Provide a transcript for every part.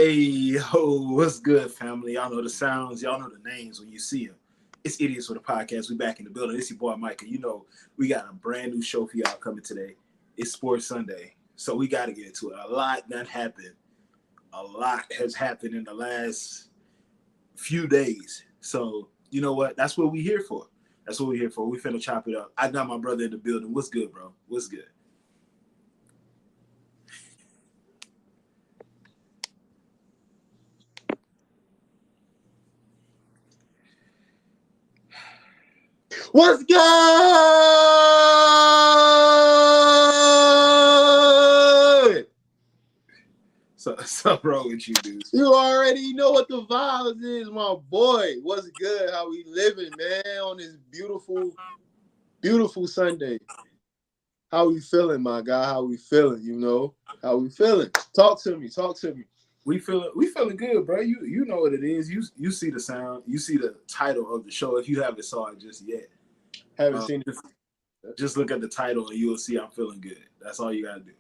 Hey, yo, what's good, family? Y'all know the sounds, y'all know the names when you see them. It's Idiots with a Podcast. We back in the building. It's your boy Mike, and you know we got a brand new show for y'all coming today. It's Sports Sunday, so we got to get into it. A lot that happened. A lot has happened in the last few days. So you know what? That's what we here for. That's what we here for. We finna chop it up. I got my brother in the building. What's good, bro? What's good? What's good? So wrong with you, dude? You already know what the vibes is, my boy. What's good? How we living, man, on this beautiful, beautiful Sunday? How we feeling, my guy? How we feeling? How we feeling? Talk to me. Talk to me. We feeling good, bro. You know what it is. You see the sound. You see the title of the show. If you haven't saw it just yet, Haven't seen it. just look at the title and you'll see I'm feeling good. That's all you gotta do.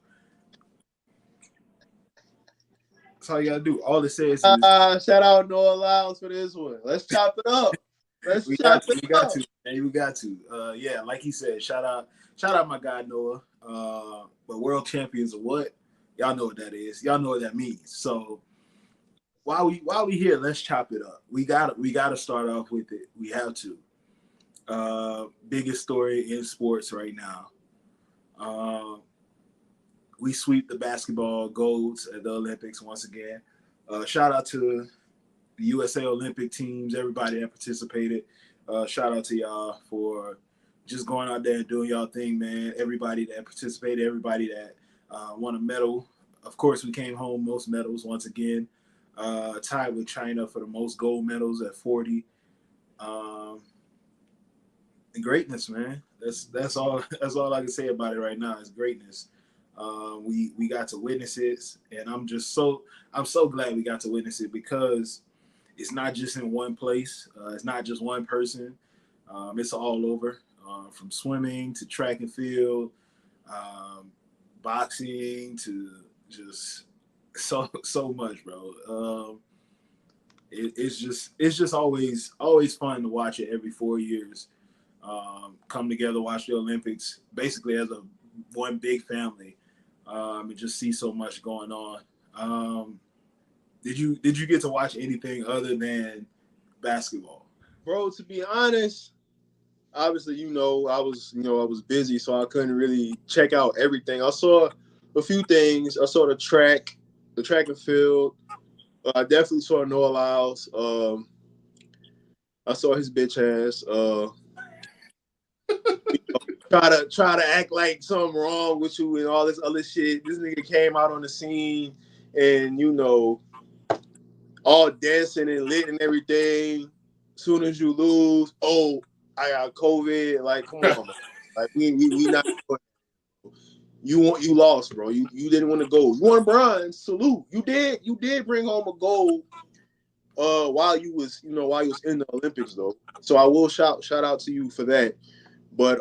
That's all you gotta do. All it says is Shout out Noah Lyles for this one. Let's chop it up. Let's we chop got to, it we got up. to, and we got to. Yeah, like he said, shout out my guy Noah. But world champions of what? Y'all know what that is. Y'all know what that means. So while we here, let's chop it up. We gotta start off with it. We have to. Biggest story in sports right now. Uh, we sweep the basketball golds at the Olympics once again. Shout out to the USA Olympic teams, everybody that participated. Shout out to y'all for just going out there and doing y'all thing, man. Everybody that participated, everybody that won a medal. Of course, we came home most medals once again. Tied with China for the most gold medals at 40. Um, and greatness, man. That's all. That's all I can say about it right now. Is greatness. We got to witness it, and I'm so glad we got to witness it because it's not just in one place. It's not just one person. It's all over, from swimming to track and field, um, boxing to just so much, bro. It's just always fun to watch it every 4 years. Come together, watch the Olympics, basically as a one big family, and just see so much going on. Did you get to watch anything other than basketball? Bro, to be honest, obviously, I was busy, so I couldn't really check out everything. I saw a few things. I saw the track and field. I definitely saw Noah Lyles. I saw his bitch ass. Try to act like something wrong with you and all this other shit. This nigga came out on the scene and all dancing and lit and everything. Soon as you lose, oh, I got COVID. Like, come on, man. Like we not. You lost, bro. You didn't want to go. You won bronze. Salute. You did bring home a gold. While you was in the Olympics though. So I will shout out to you for that. But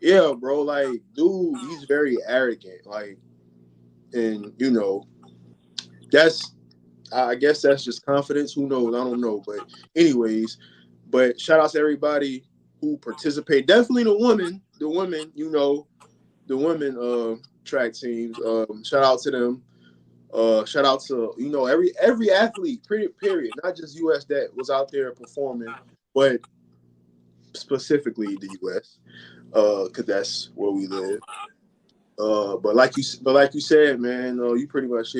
yeah, bro. Like, dude, he's very arrogant. Like, and that's I guess that's just confidence. Who knows? I don't know. But anyways, shout out to everybody who participate. Definitely the women track teams. Shout out to them. Shout out to every athlete, period, not just US that was out there performing, but specifically the US, because that's where we live. But like you said, man, you pretty much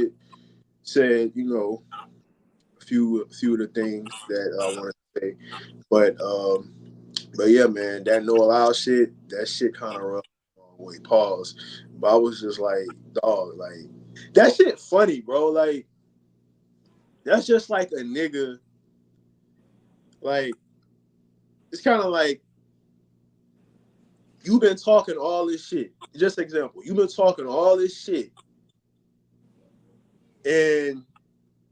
said a few of the things that I wanted to say, but yeah, man, that no allow shit, that shit kind of rough. Wait, pause. But I was just like, dog, like that shit funny, bro. Like that's just like a nigga. Like it's kind of like you've been talking all this shit. Just example, you've been talking all this shit, and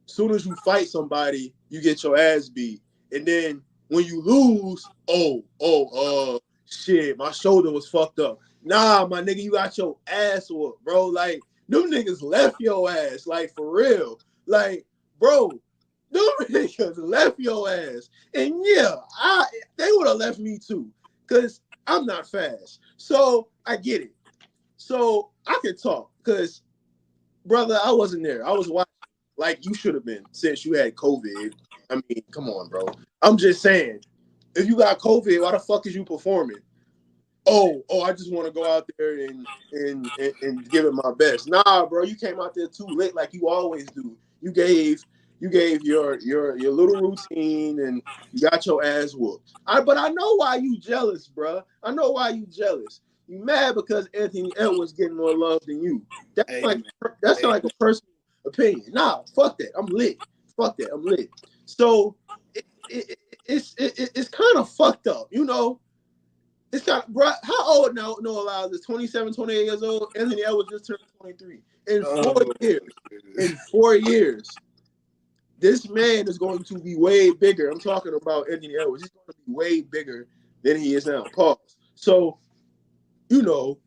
soon as you fight somebody, you get your ass beat. And then when you lose, shit, my shoulder was fucked up. Nah, my nigga, you got your ass whooped, bro. Like, them niggas left your ass, like, for real. Like, bro, them niggas left your ass. And yeah, they would have left me too. Cause I'm not fast. So I get it. So I can talk. Cause brother, I wasn't there. I was watching like you should have been since you had COVID. I mean, come on, bro. I'm just saying, if you got COVID, why the fuck is you performing? I just want to go out there and give it my best. Nah, bro, you came out there too late like you always do. You gave your little routine and you got your ass whooped. But I know why you jealous, bro. I know why you jealous. You mad because Anthony Edwards getting more love than you. That's Hey, like man. that's Hey, like a personal opinion. Nah, fuck that. I'm lit. Fuck that. I'm lit. So it's kind of fucked up, you know. It's got, bro, how old now Noah Lyles is? 27, 28 years old. Anthony Edwards just turned 23. In 4 years, in 4 years, this man is going to be way bigger. I'm talking about Anthony Edwards. He's going to be way bigger than he is now. Pause. So, you know,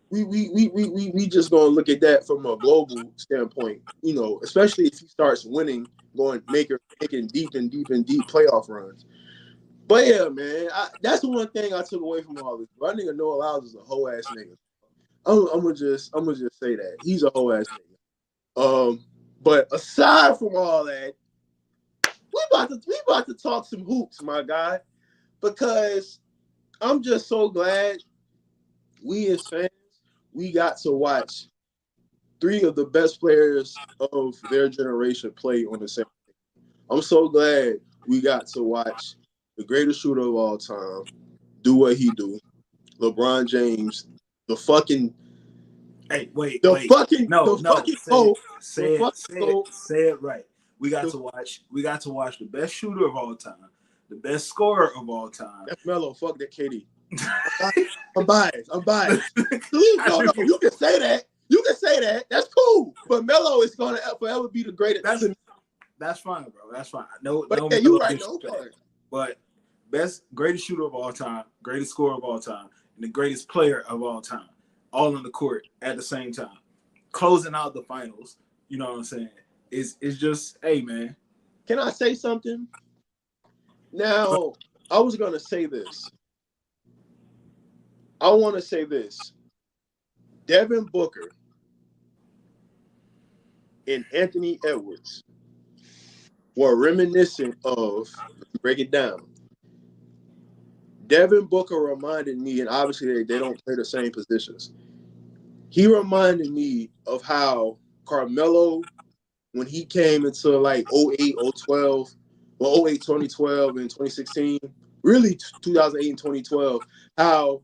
we just gonna look at that from a global standpoint, you know, especially if he starts winning, making deep playoff runs. But yeah, man, that's the one thing I took away from all this. Bro, I nigga Noah Lyles is a whole ass nigga. I'm gonna just say that he's a whole ass nigga. But aside from all that, we about to talk some hoops, my guy, because I'm just so glad we as fans we got to watch three of the best players of their generation play on the same. I'm so glad we got to watch the greatest shooter of all time do what he do. LeBron James, the fucking, hey, wait, the wait. fucking, No, the no. fucking Say it, goat, the say it, fucking say it, goat, say it right. We got the to watch. We got to watch the best shooter of all time, the best scorer of all time. that's Melo. Fuck that, KD. I'm biased. I'm biased. No, you can say that. You can say that. That's cool. But Melo is gonna forever be the greatest. That's fine, bro. That's fine. No, But no yeah, you Melo right though. disrespect. But greatest shooter of all time, greatest scorer of all time, and the greatest player of all time, all on the court at the same time, closing out the finals. You know what I'm saying? It's just, hey, man. Can I say something? Now, I was gonna say this. I want to say this. Devin Booker and Anthony Edwards were reminiscent of, break it down. Devin Booker reminded me, and obviously they don't play the same positions. He reminded me of how Carmelo, when he came into like '08, '12, well, '08, 2012, and 2016, really 2008 and 2012, how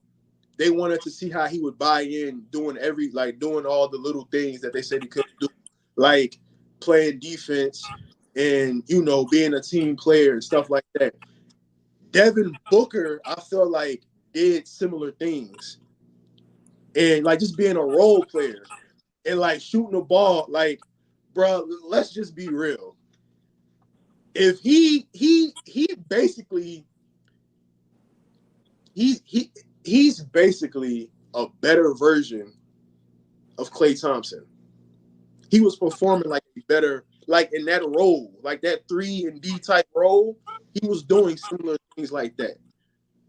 they wanted to see how he would buy in doing all the little things that they said he couldn't do, like playing defense and, you know, being a team player and stuff like that. Devin Booker, I feel like, did similar things. And like just being a role player and like shooting the ball, like, bro, let's just be real. If he basically he's basically a better version of Klay Thompson. He was performing like a better, like in that role, like that 3 and D type role. He was doing similar things like that.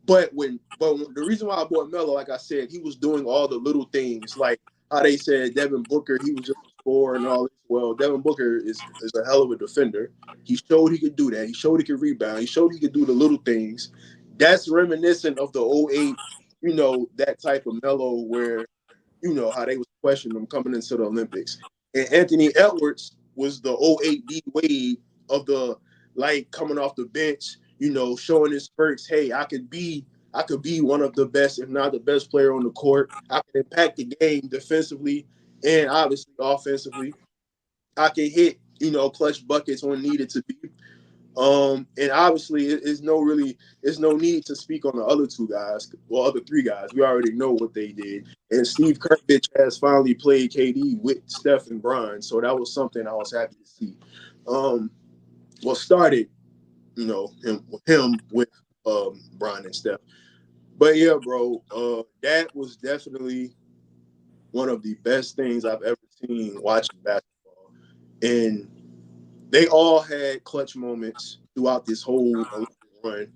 But the reason why I bought Melo, like I said, he was doing all the little things, like how they said Devin Booker, he was just a scorer and all this. Well, Devin Booker is a hell of a defender. He showed he could do that. He showed he could rebound. He showed he could do the little things. That's reminiscent of the '08, you know, that type of Melo where, you know, how they was questioning him coming into the Olympics. And Anthony Edwards was the '08 D Wade of the, like, coming off the bench, you know, showing his spurts. Hey, I could be one of the best, if not the best player on the court. I can impact the game defensively and obviously offensively. I can hit, you know, clutch buckets when needed to be. And obviously, it's no need to speak on the other two guys, well, other three guys. We already know what they did. And Steve Kerr bitch has finally played KD with Steph and Brian, so that was something I was happy to see. What started, you know, him with Brian and Steph. But yeah, bro, that was definitely one of the best things I've ever seen watching basketball. And They all had clutch moments throughout this whole Olympic run.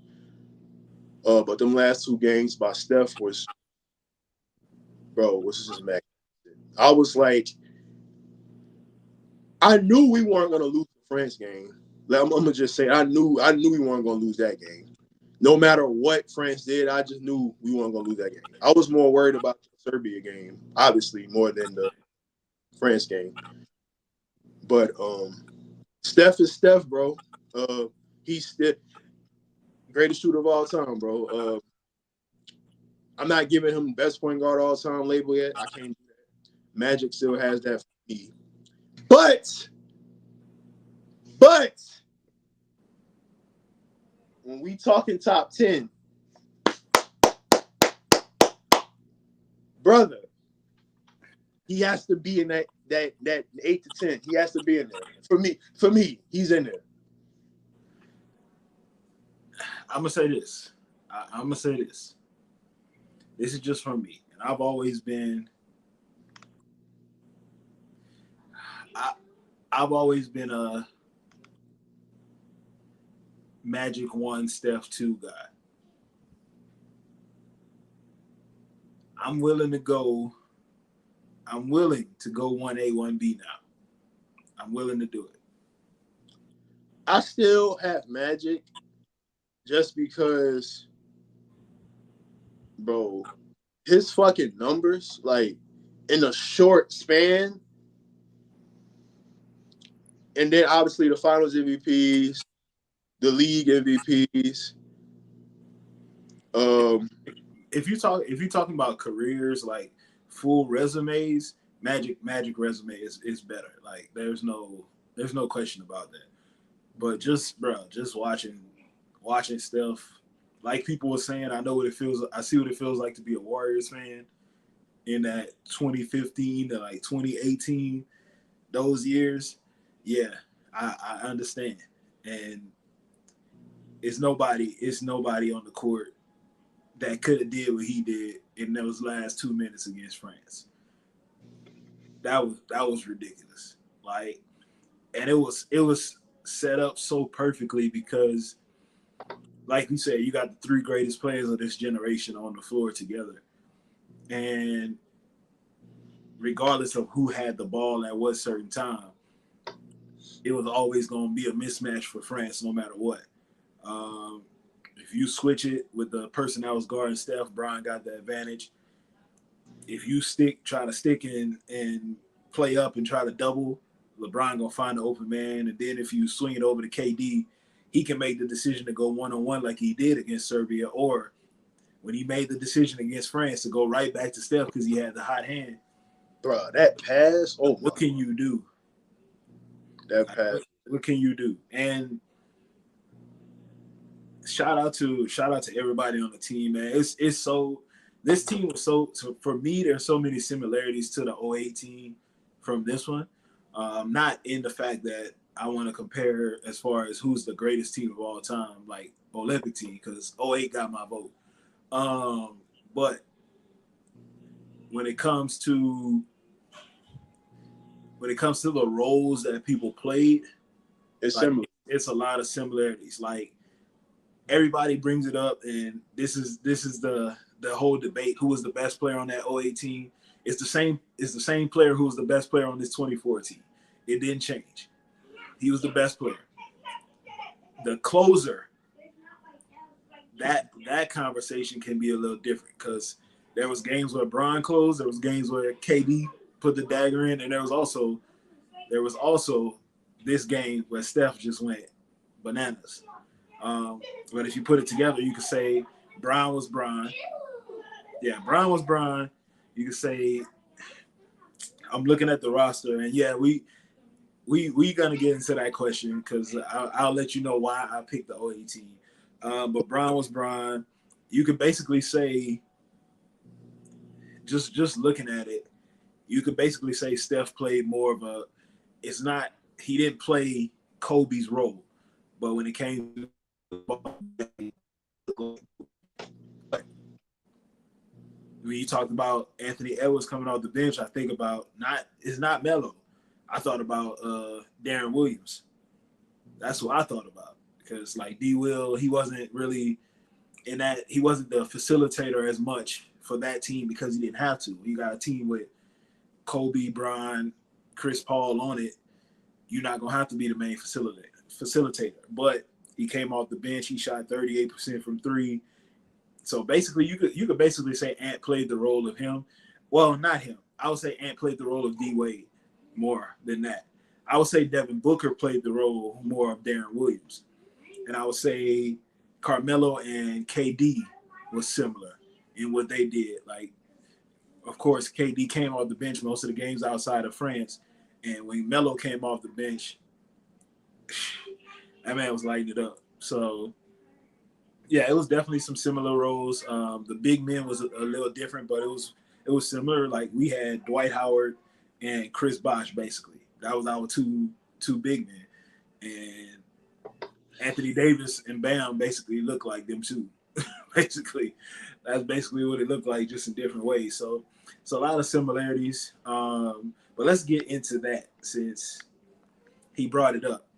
But them last 2 games by Steph was just magnificent. I was like, I knew we weren't going to lose the France game. Like, I'm gonna just say, I knew we weren't going to lose that game. No matter what France did, I just knew we weren't going to lose that game. I was more worried about the Serbia game, obviously, more than the France game. But Steph is Steph, bro. He's still greatest shooter of all time, bro. I'm not giving him best point guard of all time label yet. I can't do that. Magic still has that for me. But when we talking top 10, brother, he has to be in that 8 to 10. He has to be in there. For me, he's in there. I'm gonna say this. I'm gonna say this. This is just from me, and I've always been. I've always been a Magic 1, Steph 2 guy. I'm willing to go 1A, 1B now. I'm willing to do it. I still have Magic just because, bro, his fucking numbers, like, in a short span, and then obviously the finals MVPs, the league MVPs. If you're talking about careers, like full resumes, Magic resume is better. Like there's no question about that. But just watching Steph, like people were saying, I see what it feels like to be a Warriors fan in that 2015 to like 2018, those years. Yeah, I understand. And it's nobody on the court that could have did what he did in those last 2 minutes against France. That was ridiculous. Like, and it was set up so perfectly because, like you said, you got the 3 greatest players of this generation on the floor together, and regardless of who had the ball at what certain time, it was always going to be a mismatch for France, no matter what. If you switch it with the person that was guarding Steph, Brian got the advantage. If you try to stick and play up and try to double, LeBron gonna find the open man. And then if you swing it over to KD, he can make the decision to go one-on-one like he did against Serbia, or when he made the decision against France to go right back to Steph because he had the hot hand. Bro, that pass. Oh, what can you do? That pass. What can you do? And shout out to everybody on the team, man. It's so this team was so for me. There's so many similarities to the 08 team from this one. Not in the fact that I want to compare as far as who's the greatest team of all time, like Olympic team, because 08 got my vote. But when it comes to the roles that people played, it's like, similar. It's a lot of similarities. Like everybody brings it up, and this is the whole debate: who was the best player on that 08 team? It's the same player who was the best player on this 24 team. It didn't change. He was the best player. The closer, that conversation can be a little different because there was games where Bron closed, there was games where KD put the dagger in, and there was also this game where Steph just went bananas. But if you put it together, you could say Bron was Bron. Yeah, Bron was Bron. You could say, I'm looking at the roster, and yeah, we gonna get into that question because I'll let you know why I picked the 08 team. But Bron was Bron. You could basically say, just looking at it, you could basically say Steph played more of a. It's not he didn't play Kobe's role, but when it came when you talked about Anthony Edwards coming off the bench, I think about it's not Melo. I thought about Darren Williams. That's what I thought about because like D Will, he wasn't really in that. He wasn't the facilitator as much for that team because he didn't have to. You got a team with Kobe, Bron, Chris Paul on it. You're not gonna have to be the main facilitator. But he came off the bench. He shot 38% from three. So basically, you could basically say Ant played the role of him. Well, not him. I would say Ant played the role of D Wade more than that. I would say Devin Booker played the role more of Darren Williams, and I would say Carmelo and KD was similar in what they did. Like, of course, KD came off the bench most of the games outside of France, and when Melo came off the bench, that man was lighting it up. So yeah, it was definitely some similar roles. The big men was a little different, but it was similar. Like we had Dwight Howard and Chris Bosh basically. That was our two big men, and Anthony Davis and Bam basically looked like them too. Basically, that's basically what it looked like, just in different ways. So a lot of similarities. But let's get into that since he brought it up.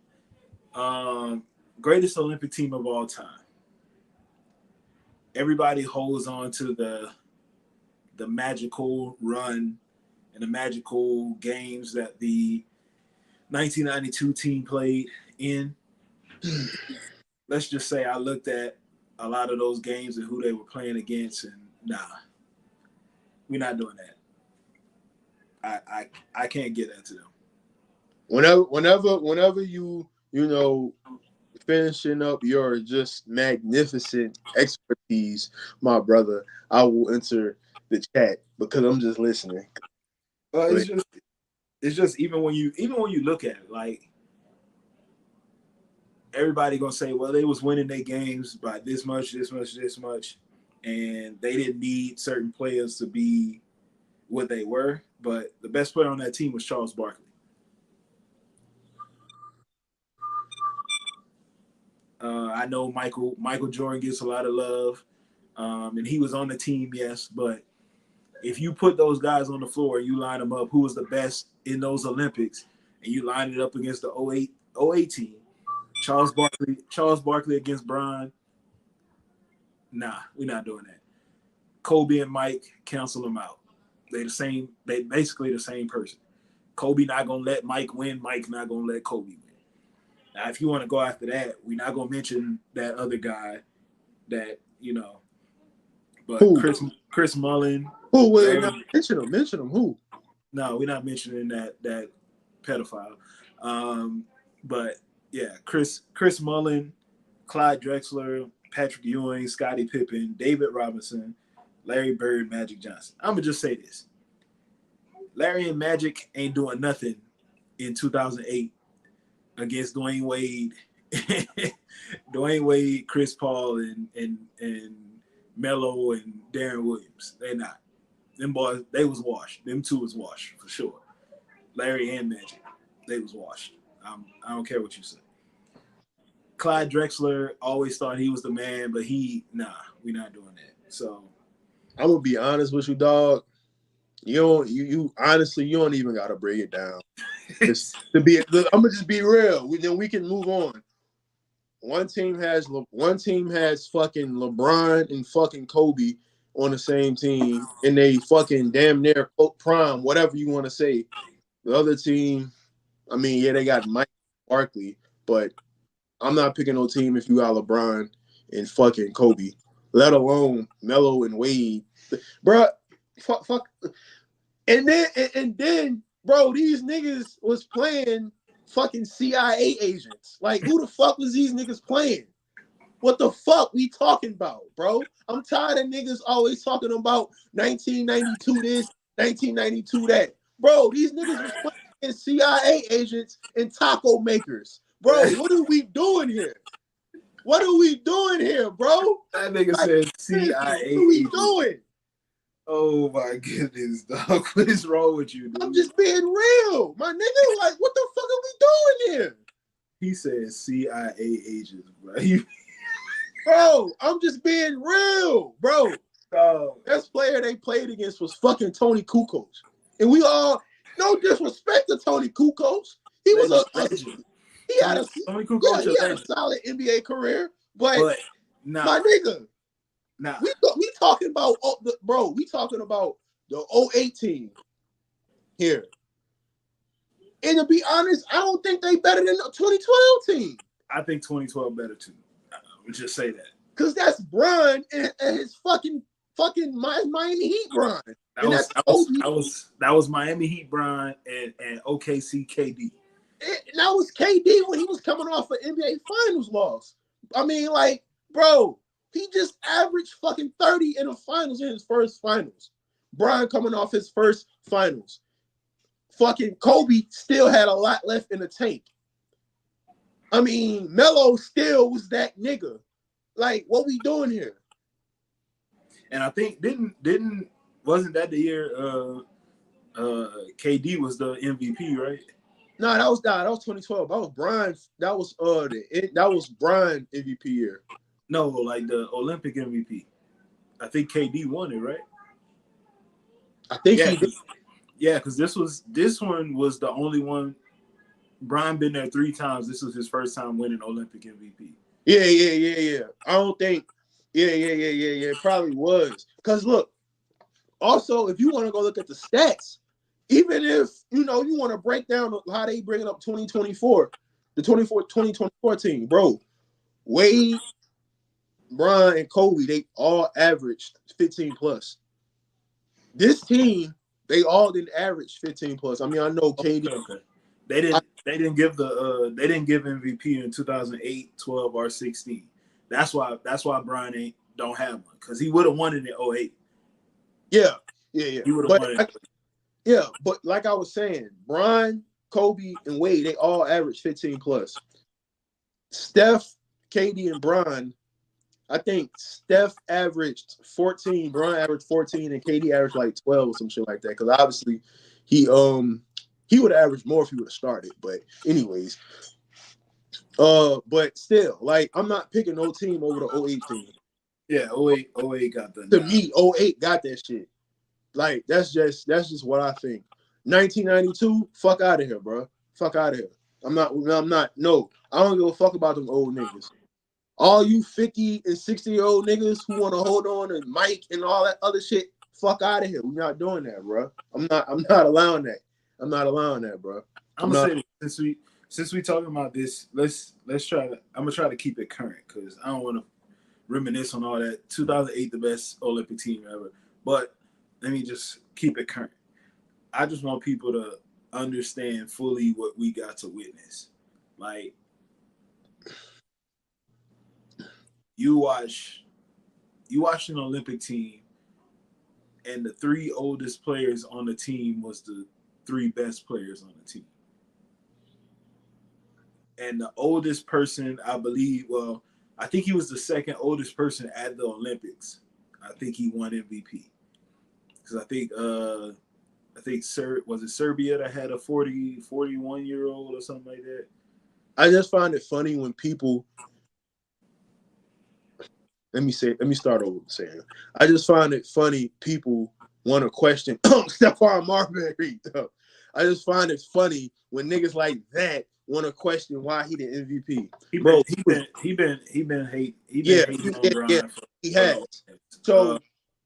Greatest Olympic team of all time. Everybody holds on to the magical run and the magical games that the 1992 team played in. Let's just say I looked at a lot of those games and who they were playing against, and nah, we're not doing that. I can't get that to them. Whenever you know finishing up your just magnificent expertise, my brother, I will enter the chat because I'm just listening. It's just even when you look at it, like everybody gonna say, well, they was winning their games by this much, and they didn't need certain players to be what they were. But the best player on that team was Charles Barkley. I know Michael Jordan gets a lot of love, and he was on the team, yes. But if you put those guys on the floor and you line them up, who was the best in those Olympics, and you line it up against the 08 team, Charles Barkley against Bron, nah, we're not doing that. Kobe and Mike, cancel them out. They basically the same person. Kobe not gonna let Mike win. Mike not gonna let Kobe win. Now, if you want to go after that, we're not gonna mention that other guy that but who? Chris Mullin. Who? Wait, mention him. Who? No, we're not mentioning that pedophile. But yeah, Chris Mullin, Clyde Drexler, Patrick Ewing, Scottie Pippen, David Robinson, Larry Bird, Magic Johnson. I'm gonna just say this: Larry and Magic ain't doing nothing in 2008 against Dwayne Wade, Chris Paul, and Melo and Darren Williams. They're not. Them boys, they was washed. Them two was washed for sure. Larry and Magic, they was washed. I don't care what you say. Clyde Drexler always thought he was the man, but we're not doing that. So I'm gonna be honest with you, dog. You honestly, you don't even gotta break it down. I'm gonna just be real. Then we can move on. One team has fucking LeBron and fucking Kobe on the same team, and they fucking damn near prime, whatever you want to say. The other team, I mean, yeah, they got Mike Barkley, but I'm not picking no team if you got LeBron and fucking Kobe, let alone Melo and Wade, bruh. Fuck. And then, bro, these niggas was playing fucking CIA agents. Like, who the fuck was these niggas playing? What the fuck we talking about, bro? I'm tired of niggas always talking about 1992 this, 1992 that. Bro, these niggas was playing CIA agents and taco makers. Bro, what are we doing here? What are we doing here, bro? That nigga said CIA. What are we doing? Oh my goodness, dog. What is wrong with you, dude? I'm just being real. My nigga, like, what the fuck are we doing here? He said CIA agents, bro. Bro, I'm just being real, bro. Best player they played against was fucking Tony Kukoc. And we all, no disrespect to Tony Kukoc. He was a legend. He had a Tony Kukoc, he had a solid NBA career, but nah, my nigga, nah. we talking about we talking about the 08 team here. And to be honest, I don't think they better than the 2012 team. I think 2012 better too. I would just say that. Cause that's Bron and his fucking Miami Heat Bron. That was Miami Heat Bron and OKC KD. And that was KD when he was coming off an NBA Finals loss. I mean, like, bro, he just averaged fucking 30 in the finals in his first finals. Bron coming off his first finals. Fucking Kobe still had a lot left in the tank. I mean, Melo still was that nigga. Like, what we doing here? And I think wasn't that the year KD was the MVP, right? No, that was 2012. That was Bron. That was Bron MVP year. No, like the Olympic MVP. I think KD won it, right? I think he did. Yeah, because this one was the only one. Bron been there 3 times. This was his first time winning Olympic MVP. Yeah. I don't think. Yeah. It probably was. Because look, also if you want to go look at the stats, even if you want to break down how they bring up 2024, the 2024 team, bro, Wade, Bron, and Kobe, they all averaged 15 plus. This team, they all didn't average 15 plus. I mean, I know KD. Okay. They didn't give MVP in 2008, 12, or 16. That's why Bron don't have one, because he would have won it in 08. Yeah. He would have won it. Yeah, but like I was saying, Bron, Kobe, and Wade, they all averaged 15 plus. Steph, KD, and Bron, I think Steph averaged 14, Bron averaged 14, and KD averaged like 12 or some shit like that. Because obviously he would have averaged more if he would have started. But anyways, but still, like, I'm not picking no team over the 08 team. Yeah, 08 got the to me, 08 got that shit. Like, that's just what I think. 1992, fuck out of here, bro. Fuck out of here. No, I don't give a fuck about them old niggas. All you 50 and 60-year-old niggas who want to hold on to Mike and all that other shit, fuck out of here. We're not doing that, bro. I'm not allowing that. I'm not allowing that, bro. I'm gonna say this, since we talking about this, let's try to. I'm gonna try to keep it current, because I don't want to reminisce on all that. 2008, the best Olympic team ever, but let me just keep it current. I just want people to understand fully what we got to witness. Like, you watch an Olympic team, and the 3 oldest players on the team was the 3 best players on the team. And the oldest person, I believe, I think he was the second oldest person at the Olympics. I think he won MVP. Because I think was it Serbia that had a 41-year-old or something like that? I just find it funny when people. Let me start over saying. I just find it funny people want to question Stephon Marbury. I just find it funny when niggas like that want to question why he the MVP. He been hating on Bron. He has. So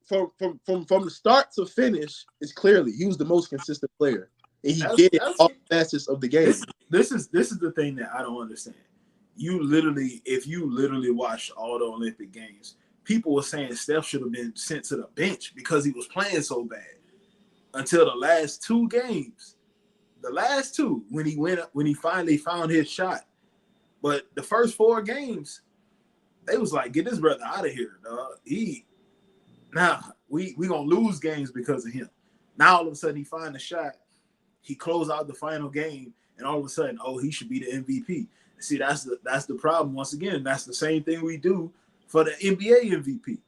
from the start to finish, it's clearly he was the most consistent player, and he did it all facets of the game. This is the thing that I don't understand. If you literally watched all the Olympic games, people were saying Steph should have been sent to the bench because he was playing so bad. Until the last 2 games. The last 2, when he finally found his shot. But the first 4 games, they was like, get this brother out of here, dog. We gonna lose games because of him. Now all of a sudden he find a shot, he closed out the final game, and all of a sudden, he should be the MVP. See, that's the problem. Once again, that's the same thing we do for the NBA MVP.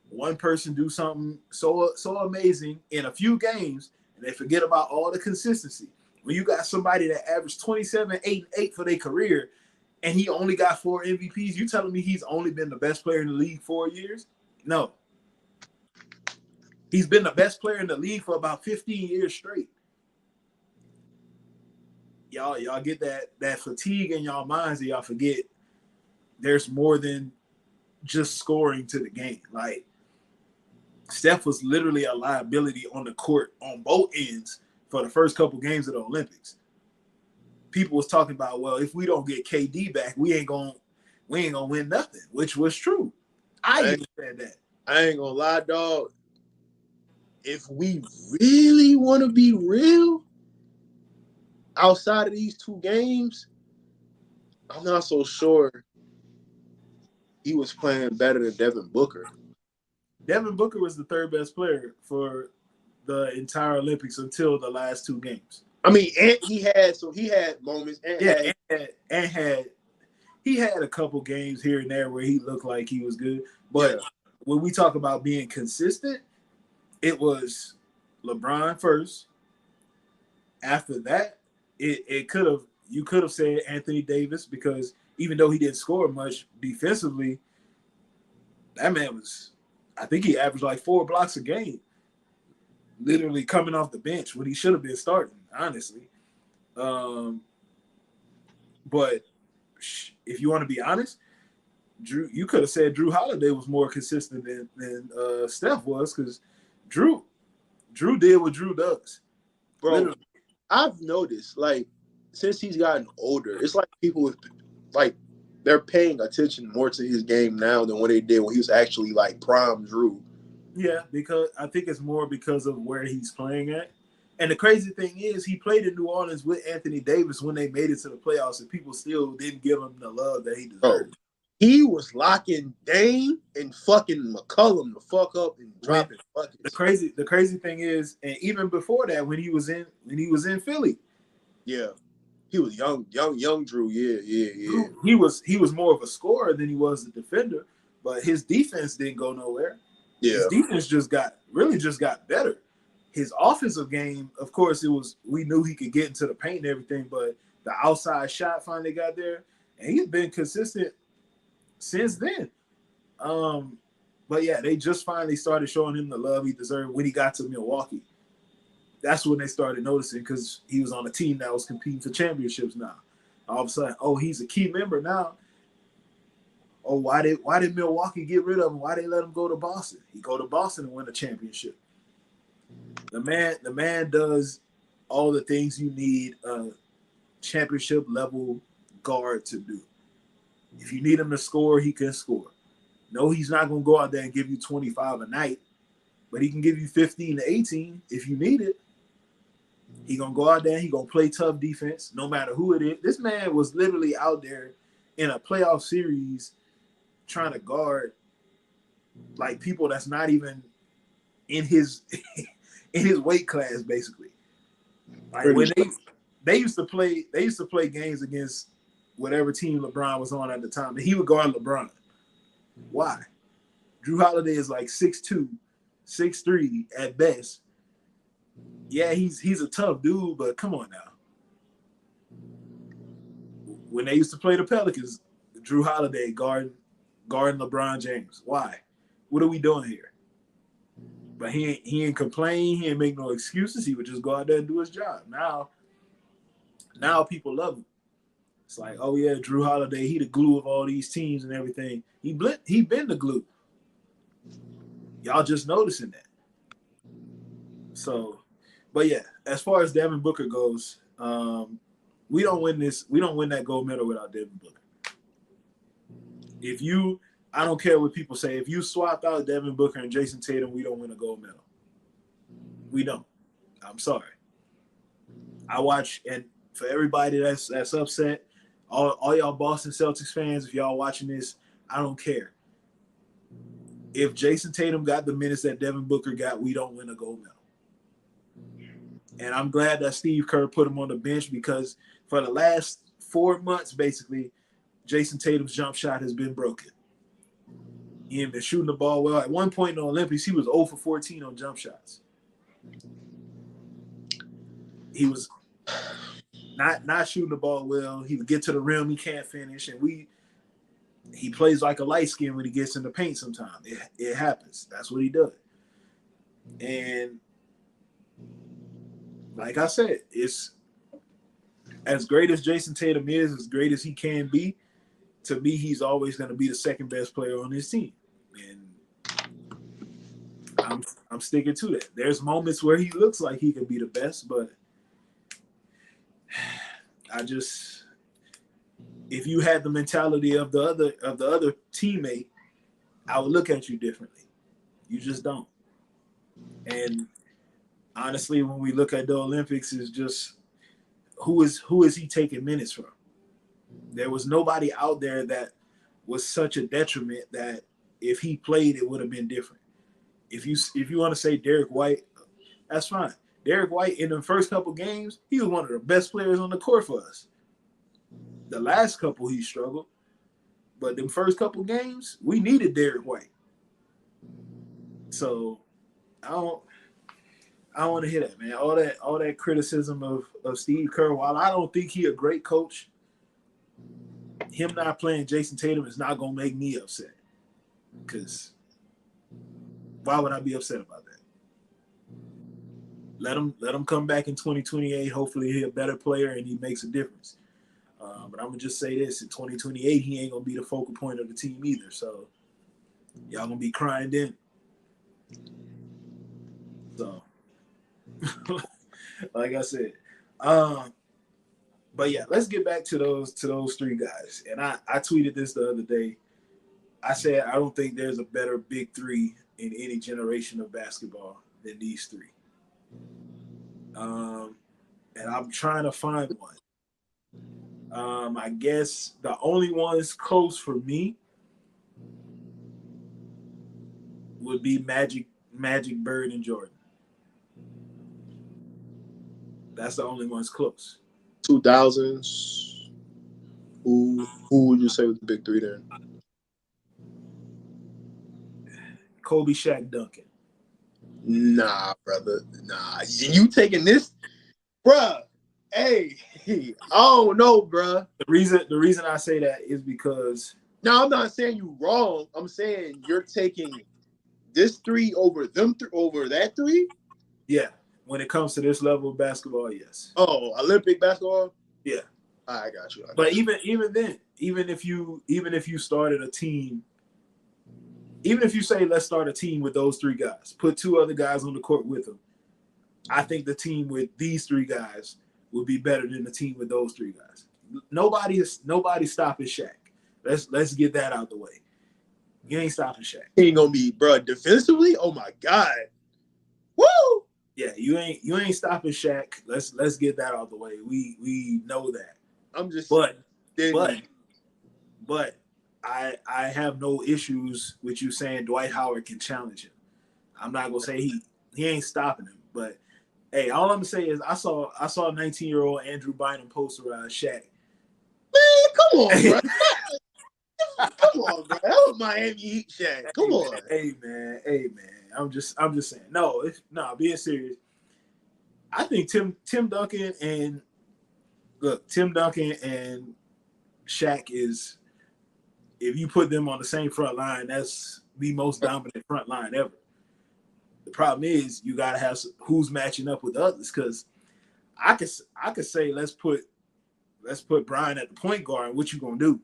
One person do something so amazing in a few games, and they forget about all the consistency. When you got somebody that averaged 27, 8, and 8 for their career, and he only got 4 MVPs, you telling me he's only been the best player in the league 4 years? No. He's been the best player in the league for about 15 years straight. y'all get that fatigue in y'all minds and y'all forget there's more than just scoring to the game. Like Steph was literally a liability on the court on both ends for the first couple games of the Olympics. People was talking about, well, if we don't get KD back, we ain't gonna win nothing, which was true. I even said that. I ain't gonna lie, dog. If we really want to be real, outside of these two games, I'm not so sure he was playing better than Devin Booker. Devin Booker was the third best player for the entire Olympics until the last two games. I mean, and he had moments. He had a couple games here and there where he looked like he was good. But when we talk about being consistent, it was LeBron first. After that, you could have said Anthony Davis, because even though he didn't score much defensively, that man was, I think he averaged like 4 blocks a game, literally coming off the bench when he should have been starting, honestly. But if you want to be honest, you could have said Drew Holiday was more consistent than Steph was, because Drew did what Drew does. Bro, literally. I've noticed, like, since he's gotten older, it's like people with, like, they're paying attention more to his game now than what they did when he was actually, like, prime Drew. Yeah, because I think it's more because of where he's playing at. And the crazy thing is, he played in New Orleans with Anthony Davis when they made it to the playoffs, and people still didn't give him the love that he deserved. Bro, he was locking Dame and fucking McCollum the fuck up and dropping buckets. The crazy thing is, and even before that, when he was in Philly, yeah, he was young Drew. Yeah. He was more of a scorer than he was a defender, but his defense didn't go nowhere. Yeah, his defense just got better. His offensive game, of course, we knew he could get into the paint and everything, but the outside shot finally got there, and he's been consistent since then. But yeah, they just finally started showing him the love he deserved when he got to Milwaukee. That's when they started noticing, because he was on a team that was competing for championships now. All of a sudden, oh, he's a key member now. Oh, why did Milwaukee get rid of him? Why they let him go to Boston? He go to Boston and win a championship. The man does all the things you need a championship level guard to do. If you need him to score, he can score. No, he's not going to go out there and give you 25 a night, but he can give you 15 to 18 if you need it. He going to go out there, he going to play tough defense no matter who it is. This man was literally out there in a playoff series trying to guard like people that's not even in his in his weight class, basically. Like when they used to play games against whatever team LeBron was on at the time, and he would guard LeBron. Why? Drew Holiday is like 6'2", 6'3" at best. Yeah, he's a tough dude, but come on now. When they used to play the Pelicans, Drew Holiday guarding LeBron James. Why? What are we doing here? But he ain't complain. He ain't make no excuses. He would just go out there and do his job. Now people love him. It's like, oh yeah, Drew Holiday, he the glue of all these teams and everything. He been the glue. Y'all just noticing that. So, but yeah, as far as Devin Booker goes, we don't win that gold medal without Devin Booker. I don't care what people say. If you swapped out Devin Booker and Jason Tatum, we don't win a gold medal. We don't. I'm sorry. I watch, and for everybody that's upset, all y'all Boston Celtics fans, if y'all watching this, I don't care. If Jason Tatum got the minutes that Devin Booker got, we don't win a gold medal. And I'm glad that Steve Kerr put him on the bench, because for the last 4 months, basically, Jason Tatum's jump shot has been broken. He ain't been shooting the ball well. At one point in the Olympics, he was 0 for 14 on jump shots. He was not shooting the ball well. He would get to the rim, he can't finish, and he plays like a light skin when he gets in the paint sometimes. It happens. That's what he does. And like I said, as great as Jason Tatum is, as great as he can be, to me, he's always going to be the second best player on this team. And I'm sticking to that. There's moments where he looks like he could be the best, but if you had the mentality of the other teammate, I would look at you differently. You just don't. And honestly, when we look at the Olympics, is just who is he taking minutes from? There was nobody out there that was such a detriment that if he played, it would have been different. If you want to say Derek White, that's fine. Derek White in the first couple games, he was one of the best players on the court for us. The last couple he struggled, but the first couple games we needed Derek White. So I don't want to hear that, man. All that criticism of Steve Kerr. While I don't think he a great coach, him not playing Jason Tatum is not gonna make me upset. Because why would I be upset about that? Let him come back in 2028. Hopefully he's a better player and he makes a difference. But I'm gonna just say this: in 2028, he ain't gonna be the focal point of the team either. So y'all gonna be crying then. So, like I said, but yeah, let's get back to those three guys. And I tweeted this the other day. I said I don't think there's a better big three in any generation of basketball than these three. And I'm trying to find one. I guess the only ones close for me would be Magic, Bird, and Jordan. That's the only ones close. 2000s. Who would you say was the big three then? Kobe, Shaq, Duncan. Nah, brother. Nah. You taking this? Bruh. Hey, I don't know, bruh. The reason I say that is because... No, I'm not saying you wrong. I'm saying you're taking this three over over that three? Yeah. When it comes to this level of basketball, yes. Oh, Olympic basketball? Yeah. I got you. But even then, even if you started a team, even if you say let's start a team with those three guys, put two other guys on the court with them, I think the team with these three guys would be better than the team with those three guys. Nobody stopping Shaq. Let's get that out the way. You ain't stopping Shaq. He ain't gonna be, bro, defensively. Oh my God. Woo! Yeah, you ain't stopping Shaq. Let's get that out the way. We know that. I'm just but I have no issues with you saying Dwight Howard can challenge him. I'm not gonna say he ain't stopping him, but hey, all I'm gonna say is I saw a 19-year-old Andrew Bynum posterize Shaq. Man, come on, bro. Come on, bro. That was Miami Heat Shaq. Come on. Hey man. I'm just saying. No, being serious. I think Tim Duncan and Shaq is, if you put them on the same front line, that's the most dominant front line ever. The problem is you gotta have who's matching up with others, because I could say let's put Brian at the point guard. What you gonna do?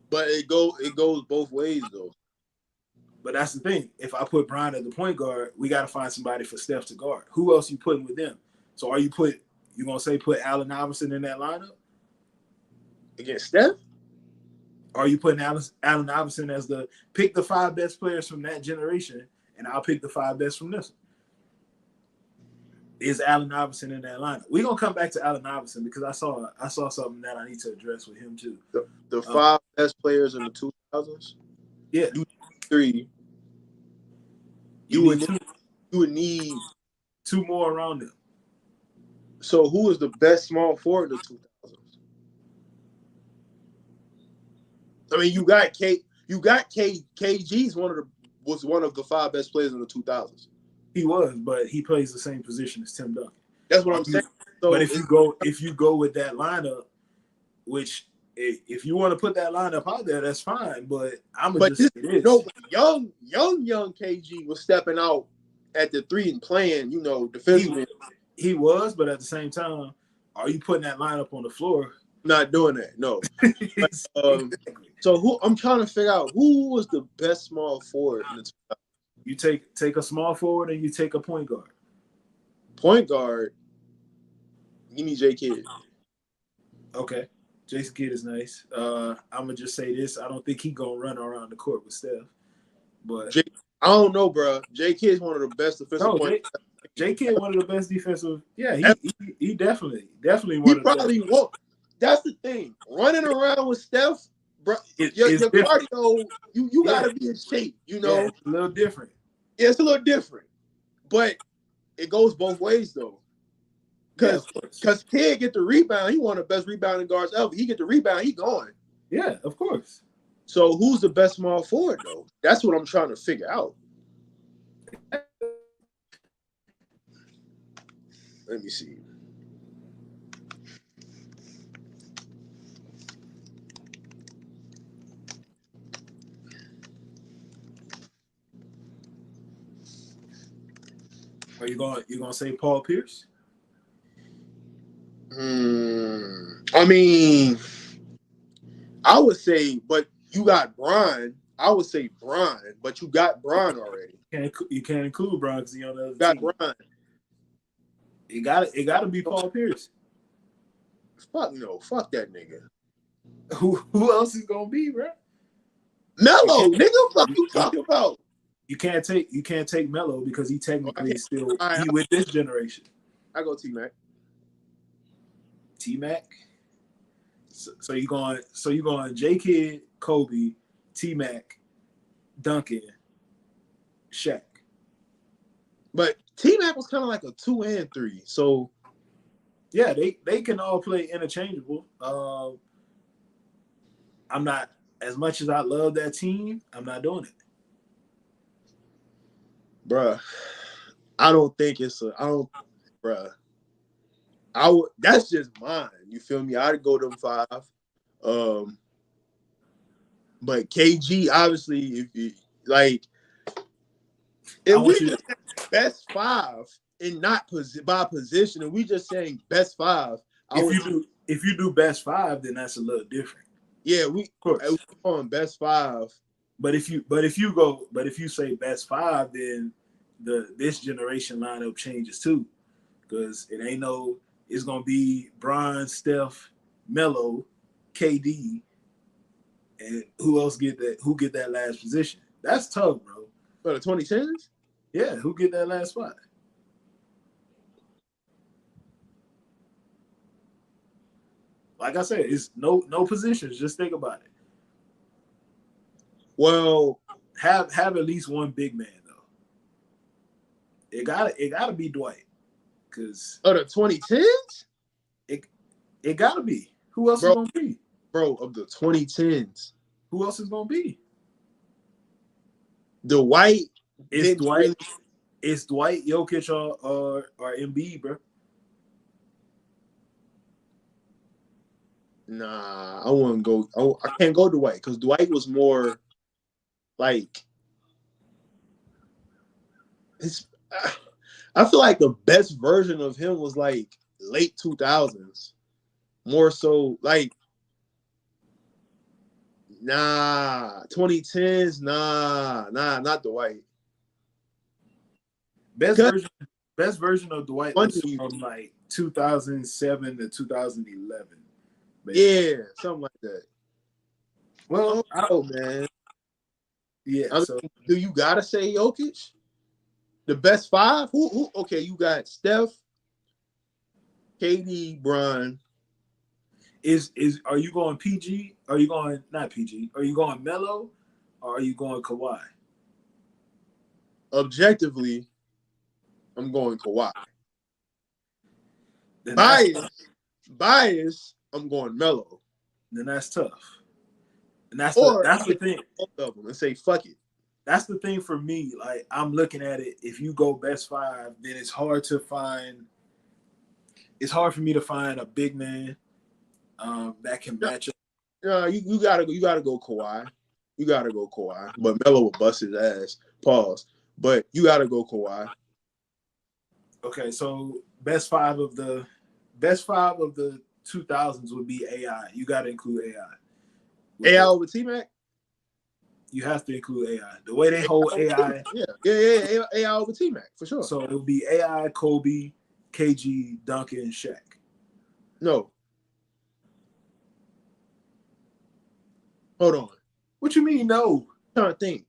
But it goes both ways though. But that's the thing. If I put Brian at the point guard, we got to find somebody for Steph to guard. Who else you putting with them? So are you gonna say put Allen Iverson in that lineup against Steph? Are you putting Allen Iverson as pick the 5 best players from that generation, and I'll pick the 5 best from this one? Is Allen Iverson in that lineup? We're gonna come back to Allen Iverson because I saw something that I need to address with him too. The 5 best players in the 2000s. Yeah, you 3. You would need 2 more around them. So who is the best small forward in the 2000s? I mean, you got KG's was one of the 5 best players in the 2000s. He was, but he plays the same position as Tim Duncan. That's what I'm saying. So but if you go with that lineup, which if you want to put that lineup out there, that's fine. But just say this. No, young KG was stepping out at the 3 and playing, defensively. He was, but at the same time, are you putting that lineup on the floor? Not doing that. No. But, Exactly. so who I'm trying to figure out who was the best small forward in the You take a small forward and you take a point guard. point guard. Give me J Kidd. Okay. Jason Kidd is nice. I'm gonna just say this. I don't think he gonna run around the court with Steph. But I don't know, bro. J Kidd's one of the best defensive no, point. J Kidd one of the best defensive. Yeah, he definitely He one of the probably best. won't. That's the thing. Running around with Steph, bro, your cardio, you gotta be in shape. You know, yeah, it's a little different. Yeah, it's a little different, but it goes both ways though. Because Kidd get the rebound, he one of the best rebounding guards ever. He get the rebound, he going. Yeah, of course. So who's the best small forward though? That's what I'm trying to figure out. Let me see. Are you gonna say Paul Pierce? I mean, I would say, but you got Bron. I would say Bron, but you got Bron already. You can't include Bron because he on the other got team. Bron. It got to be Paul Pierce. Fuck no, fuck that nigga. Who else is gonna be, bro? Melo, nigga. What you talking about? You can't take Melo because he technically still with this generation. I go T-Mac. T-Mac. So you going J Kidd, Kobe, T-Mac, Duncan, Shaq. But T-Mac was kind of like a 2 and 3. So yeah, they can all play interchangeable. I'm not, as much as I love that team, I'm not doing it. Bruh, I don't think bruh. That's just mine. You feel me? I'd go them 5. But KG, obviously, if we just best 5 and not by position, and we just saying best 5. If you do best 5, then that's a little different. Yeah, we on best 5. But if you say best 5, then this generation lineup changes too, because it's gonna be Bron, Steph, Melo, KD, and who else get that last position? That's tough, bro. For the 2010s? Yeah, who get that last spot? Like I said, it's no positions. Just think about it. Well, have at least one big man though. It gotta be Dwight, because the 2010s. It gotta be. Who else is gonna be? Bro, of the 2010s. Who else is gonna be? Dwight. It's Dwight. It's Dwight, Jokic, or Embiid, bro. Nah, I wouldn't go. I can't go Dwight because Dwight was more like I feel like the best version of him was like late 2000s. More so like 2010s, not Dwight. Best version of Dwight was from like 2007 to 2011. Basically. Yeah, something like that. Well, I don't know, man. Yeah. So do you gotta say Jokic? The best 5? Who? Okay, you got Steph, KD, Bron. Are you going PG? Are you going not PG? Are you going Melo? Or are you going Kawhi? Objectively, I'm going Kawhi. Bias, I'm going Melo. Then that's tough. And that's the thing. Both of them and say fuck it. That's the thing for me. Like, I'm looking at it. If you go best 5, then it's hard for me to find a big man that can match up. You gotta go Kawhi. You gotta go Kawhi. But Melo will bust his ass. Pause. But you gotta go Kawhi. Okay, so best 5 of the best five of the 2000s would be AI. You got to include AI. AI over T-Mac? You have to include AI. The way they hold AI. Yeah. AI over T-Mac, for sure. So it would be AI, Kobe, KG, Duncan, and Shaq. No. Hold on. What you mean, no? I'm trying to think.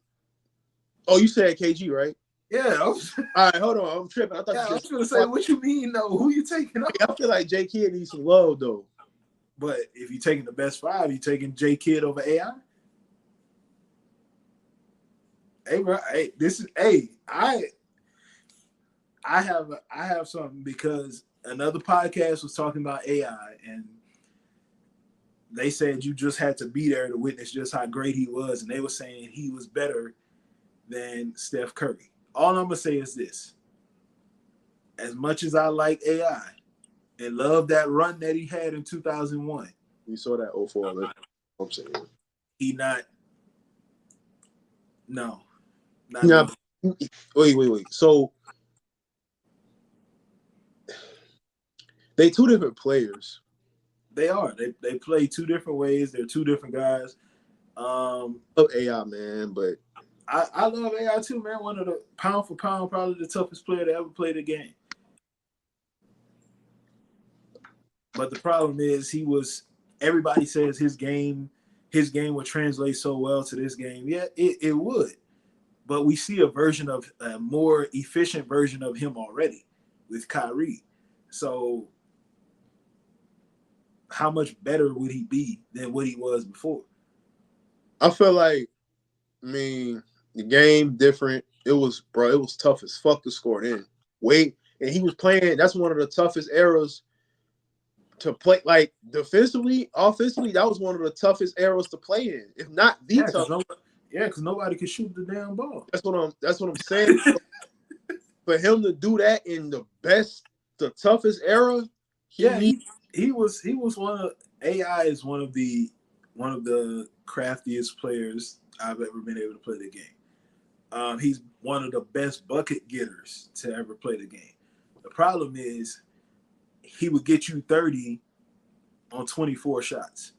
Oh, you said KG, right? Yeah. All right, hold on. I'm tripping. I thought Yeah, you I just... was gonna say, what you mean, no? Who you taking off? I feel like J Kidd needs some love, though. But if you're taking the best five, you taking J Kidd over AI? Hey, bro. Hey, this is I have something because another podcast was talking about AI and they said you just had to be there to witness just how great he was, and they were saying he was better than Steph Curry. All I'm gonna say is this: as much as I like AI and love that run that he had in 2001, You saw that 04. I'm saying. he not. No, not Now, no. wait. So they two different players. They are. They play two different ways. They're two different guys. Of AI, man, but I love AI too, man. One of the pound for pound, probably the toughest player to ever play the game. But the problem is everybody says his game would translate so well to this game. Yeah, it would. But we see a more efficient version of him already with Kyrie. So how much better would he be than what he was before? I feel like, the game different. It was tough as fuck to score in. And he was playing. That's one of the toughest eras to play. Like defensively, offensively, that was one of the toughest eras to play in, if not the toughest. Because nobody could shoot the damn ball. That's what I'm saying. For him to do that in the toughest era, he was one of AI is one of the craftiest players I've ever been able to play the game. He's one of the best bucket getters to ever play the game. The problem is he would get you 30 on 24 shots.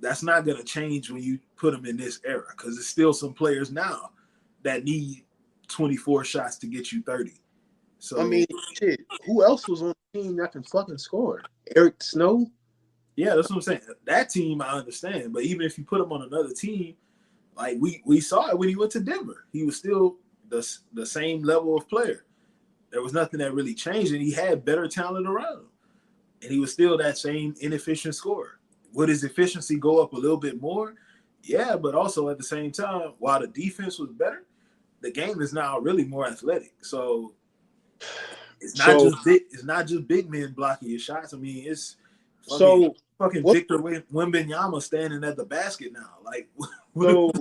That's not going to change when you put him in this era because there's still some players now that need 24 shots to get you 30. So shit. Who else was on the team that can fucking score? Eric Snow? Yeah, that's what I'm saying. That team I understand, but even if you put him on another team, like we saw it when he went to Denver, he was still the same level of player. There was nothing that really changed, and he had better talent around him, and he was still that same inefficient scorer. Would his efficiency go up a little bit more? Yeah, but also at the same time, while the defense was better, the game is now really more athletic. So it's not just big men blocking your shots. I mean, it's fucking Victor Wembanyama standing at the basket now. Like, so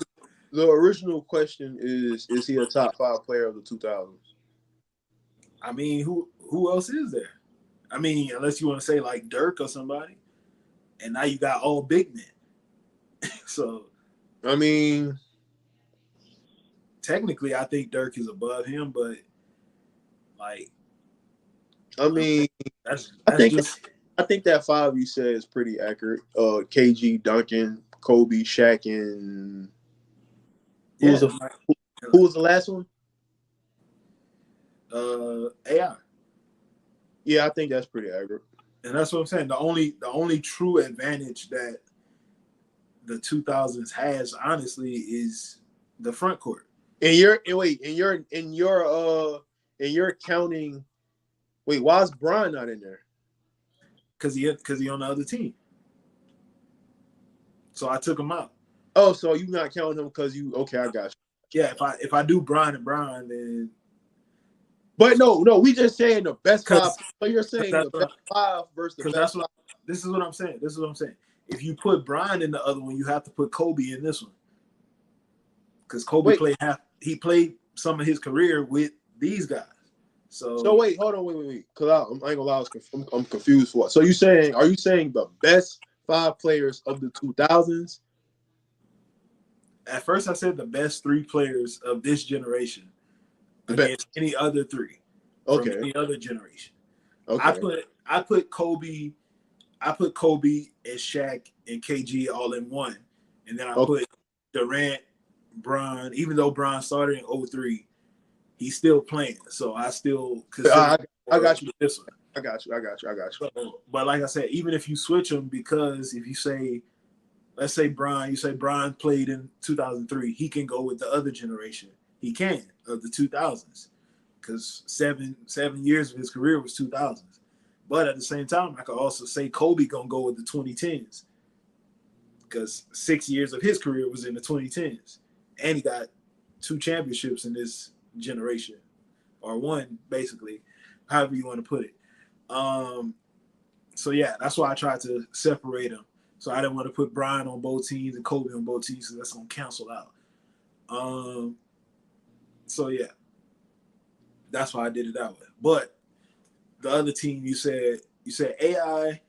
the original question is he a top 5 player of the 2000s? I mean, who else is there? I mean, unless you want to say like Dirk or somebody, and now you got all big men. So, I mean, technically, I think Dirk is above him, but like, I mean, I think that 5 you said is pretty accurate. KG, Duncan, Kobe, Shaq, and who was the last one? AI. Yeah, I think that's pretty accurate. And that's what I'm saying. The only true advantage that the 2000s has, honestly, is the front court. And you're counting. Wait, why is Brian not in there? Because he on the other team. So I took him out. Oh, so you not counting him because you? Okay, I got you. Yeah, if I do Brian and Brian, then. But no, we just saying the best 5. So you're saying the best 5 versus the best 5. This is what I'm saying. If you put Brian in the other one, you have to put Kobe in this one. Because Kobe played some of his career with these guys. So wait, hold on, wait. Because I ain't gonna lie, I'm confused for what. So are you saying the best 5 players of the 2000s? At first, I said the best 3 players of this generation against any other 3 from any other generation. Okay. I put Kobe and Shaq and KG all in one, and then I Okay. put Durant, Bron. Even though Bron started in 03, he's still playing, so I still consider. I got you. This one. I got you. So, but like I said, even if you switch them, because if you say, let's say Bron, you say Bron played in 2003, he can go with the other generation. He can of the 2000s, because 7 years of his career was 2000s. But at the same time, I could also say Kobe gonna go with the 2010s, because 6 years of his career was in the 2010s, and he got 2 championships in this generation, or one basically, however you want to put it. So yeah, that's why I tried to separate them. So I didn't want to put Brian on both teams and Kobe on both teams, so that's gonna cancel out. So yeah, that's why I did it that way. But the other team, you said AI,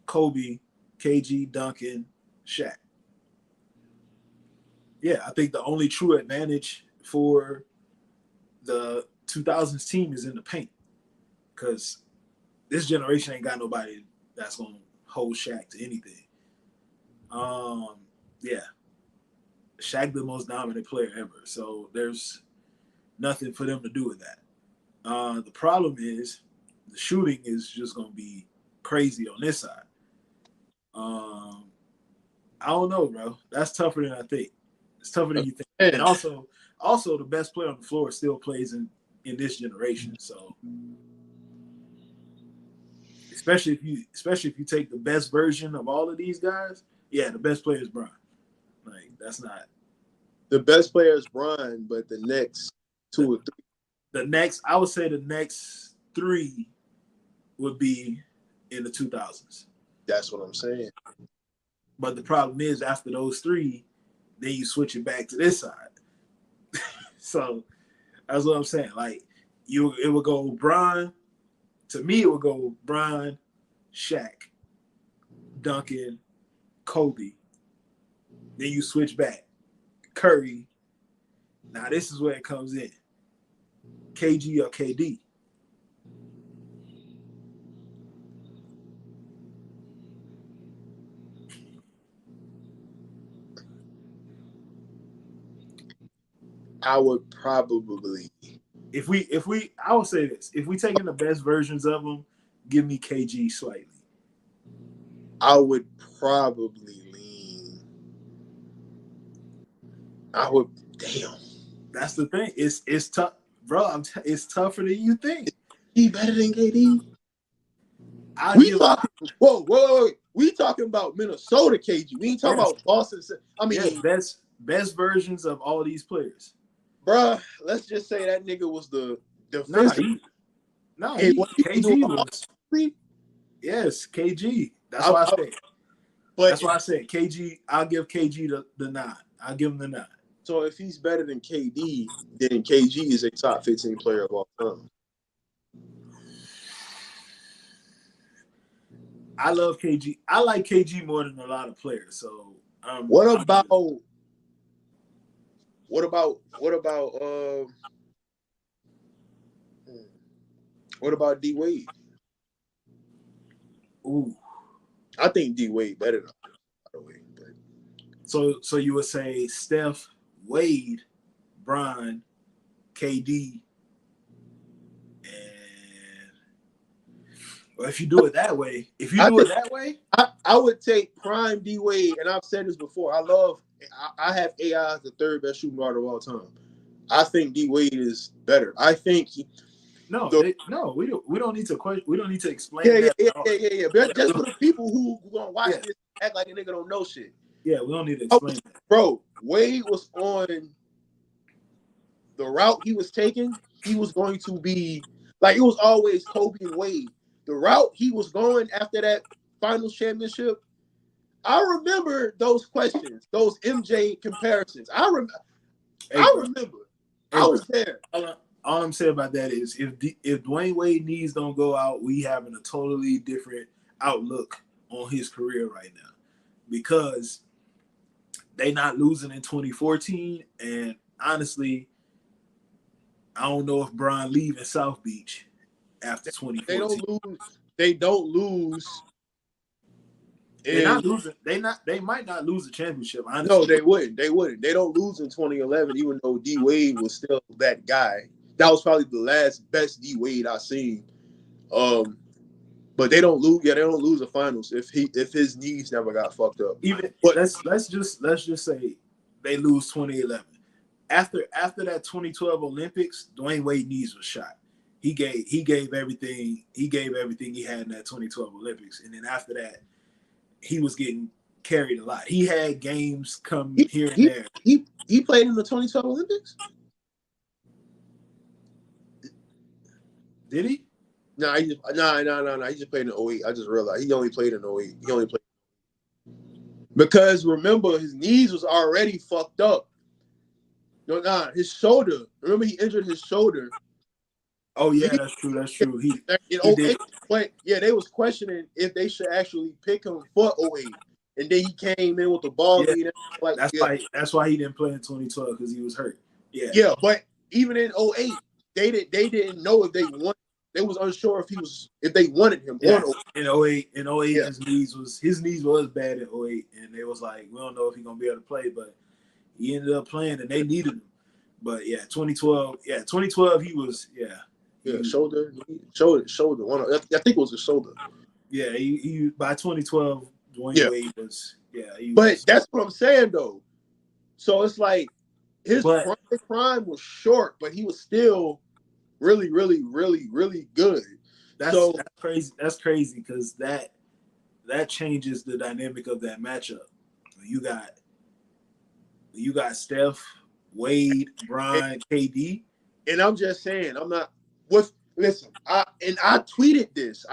Kobe, KG, Duncan, Shaq. Yeah, I think the only true advantage for the 2000s team is in the paint, because this generation ain't got nobody that's gonna hold Shaq to anything. Yeah, Shaq the most dominant player ever, so there's nothing for them to do with that. The problem is the shooting is just gonna be crazy on this side. I don't know, bro. That's tougher than I think. It's tougher than you think. And also the best player on the floor still plays in this generation. So especially if you take the best version of all of these guys, yeah, the best player is Bron. Like, that's not the best player is Bron, but the next 2 or 3. I would say the next 3 would be in the 2000s. That's what I'm saying. But the problem is, after those 3, then you switch it back to this side. So that's what I'm saying. Like, it would go Bron. To me, it would go Bron, Shaq, Duncan, Kobe. Then you switch back. Curry. Now this is where it comes in. KG or KD. I would probably. I would say this. If we taking the best versions of them, give me KG slightly. I would probably lean. Damn. That's the thing. It's tough, bro. It's tougher than you think. He better than KD. Whoa. We talking about Minnesota KG. We ain't talking about Boston. I mean, best versions of all these players. Bruh, let's just say that nigga was the defensive. KG was. Yes, KG. That's why I said. That's why I said KG. I'll give KG the nod. I'll give him the nod. So if he's better than KD, then KG is a top 15 player of all time. I love KG. I like KG more than a lot of players. So what about D Wade? Ooh, I think D Wade better than him, by the way. But. So you would say Steph, Wade, Bron, KD, and well, if you do it that way, I would take prime D Wade, and I've said this before. I have AI as the 3rd best shooting guard of all time. I think D Wade is better. I think we don't need to question. We don't need to explain. Yeah. But just for the people who gonna watch this, act like a nigga don't know shit. Yeah, we don't need to explain that. Bro, Wade was on the route he was taking. He was going to be like, it was always Kobe and Wade. The route he was going after that finals championship, I remember those questions, those MJ comparisons. I remember. I was there. All I'm saying about that is if Dwayne Wade knees don't go out, we having a totally different outlook on his career right now, because they not losing in 2014, and honestly, I don't know if Bron leaving South Beach after They 2014. don't lose. They don't lose. They're not losing. They might not lose the championship. Honestly, No, they wouldn't. They wouldn't. They don't lose in 2011, even though D Wade was still that guy. That was probably the last best D Wade I seen. But they don't lose. Yeah, they don't lose the finals if his knees never got fucked up. even But let's just say they lose 2011. After that 2012 Olympics, Dwayne Wade knees was shot. He gave everything. He gave everything he had in that 2012 Olympics, and then after that, he was getting carried a lot. He had games come he here and he there. he played in the 2012 Olympics. Did he? No, no. He just played in 08. I just realized he only played in 08. He only played because remember his knees was already fucked up. No, his shoulder. Remember he injured his shoulder. Oh yeah, that's true. That's true. In He did. 08, but yeah, they was questioning if they should actually pick him for 08. And then he came in with the ball Yeah, lead. Like, that's why he didn't play in 2012 because he was hurt. Yeah. Yeah, but even in 08, they didn't know if they wanted. They was unsure if they wanted him Yeah. on 08. In 08, Yeah. his knees was bad in 08, and they was like, we don't know if he's gonna be able to play, but he ended up playing, and they needed him. But yeah, 2012, he was Shoulder. One, I think it was a shoulder. Yeah, he by 2012, Dwayne Wade was But that's what I'm saying though. So it's like his but, prime was short, but he was still really, really, really, really good. That's crazy. That's crazy because that changes the dynamic of that matchup. You got Steph, Wade, Brian, KD. And I'm just saying, I'm not with listen, I tweeted this.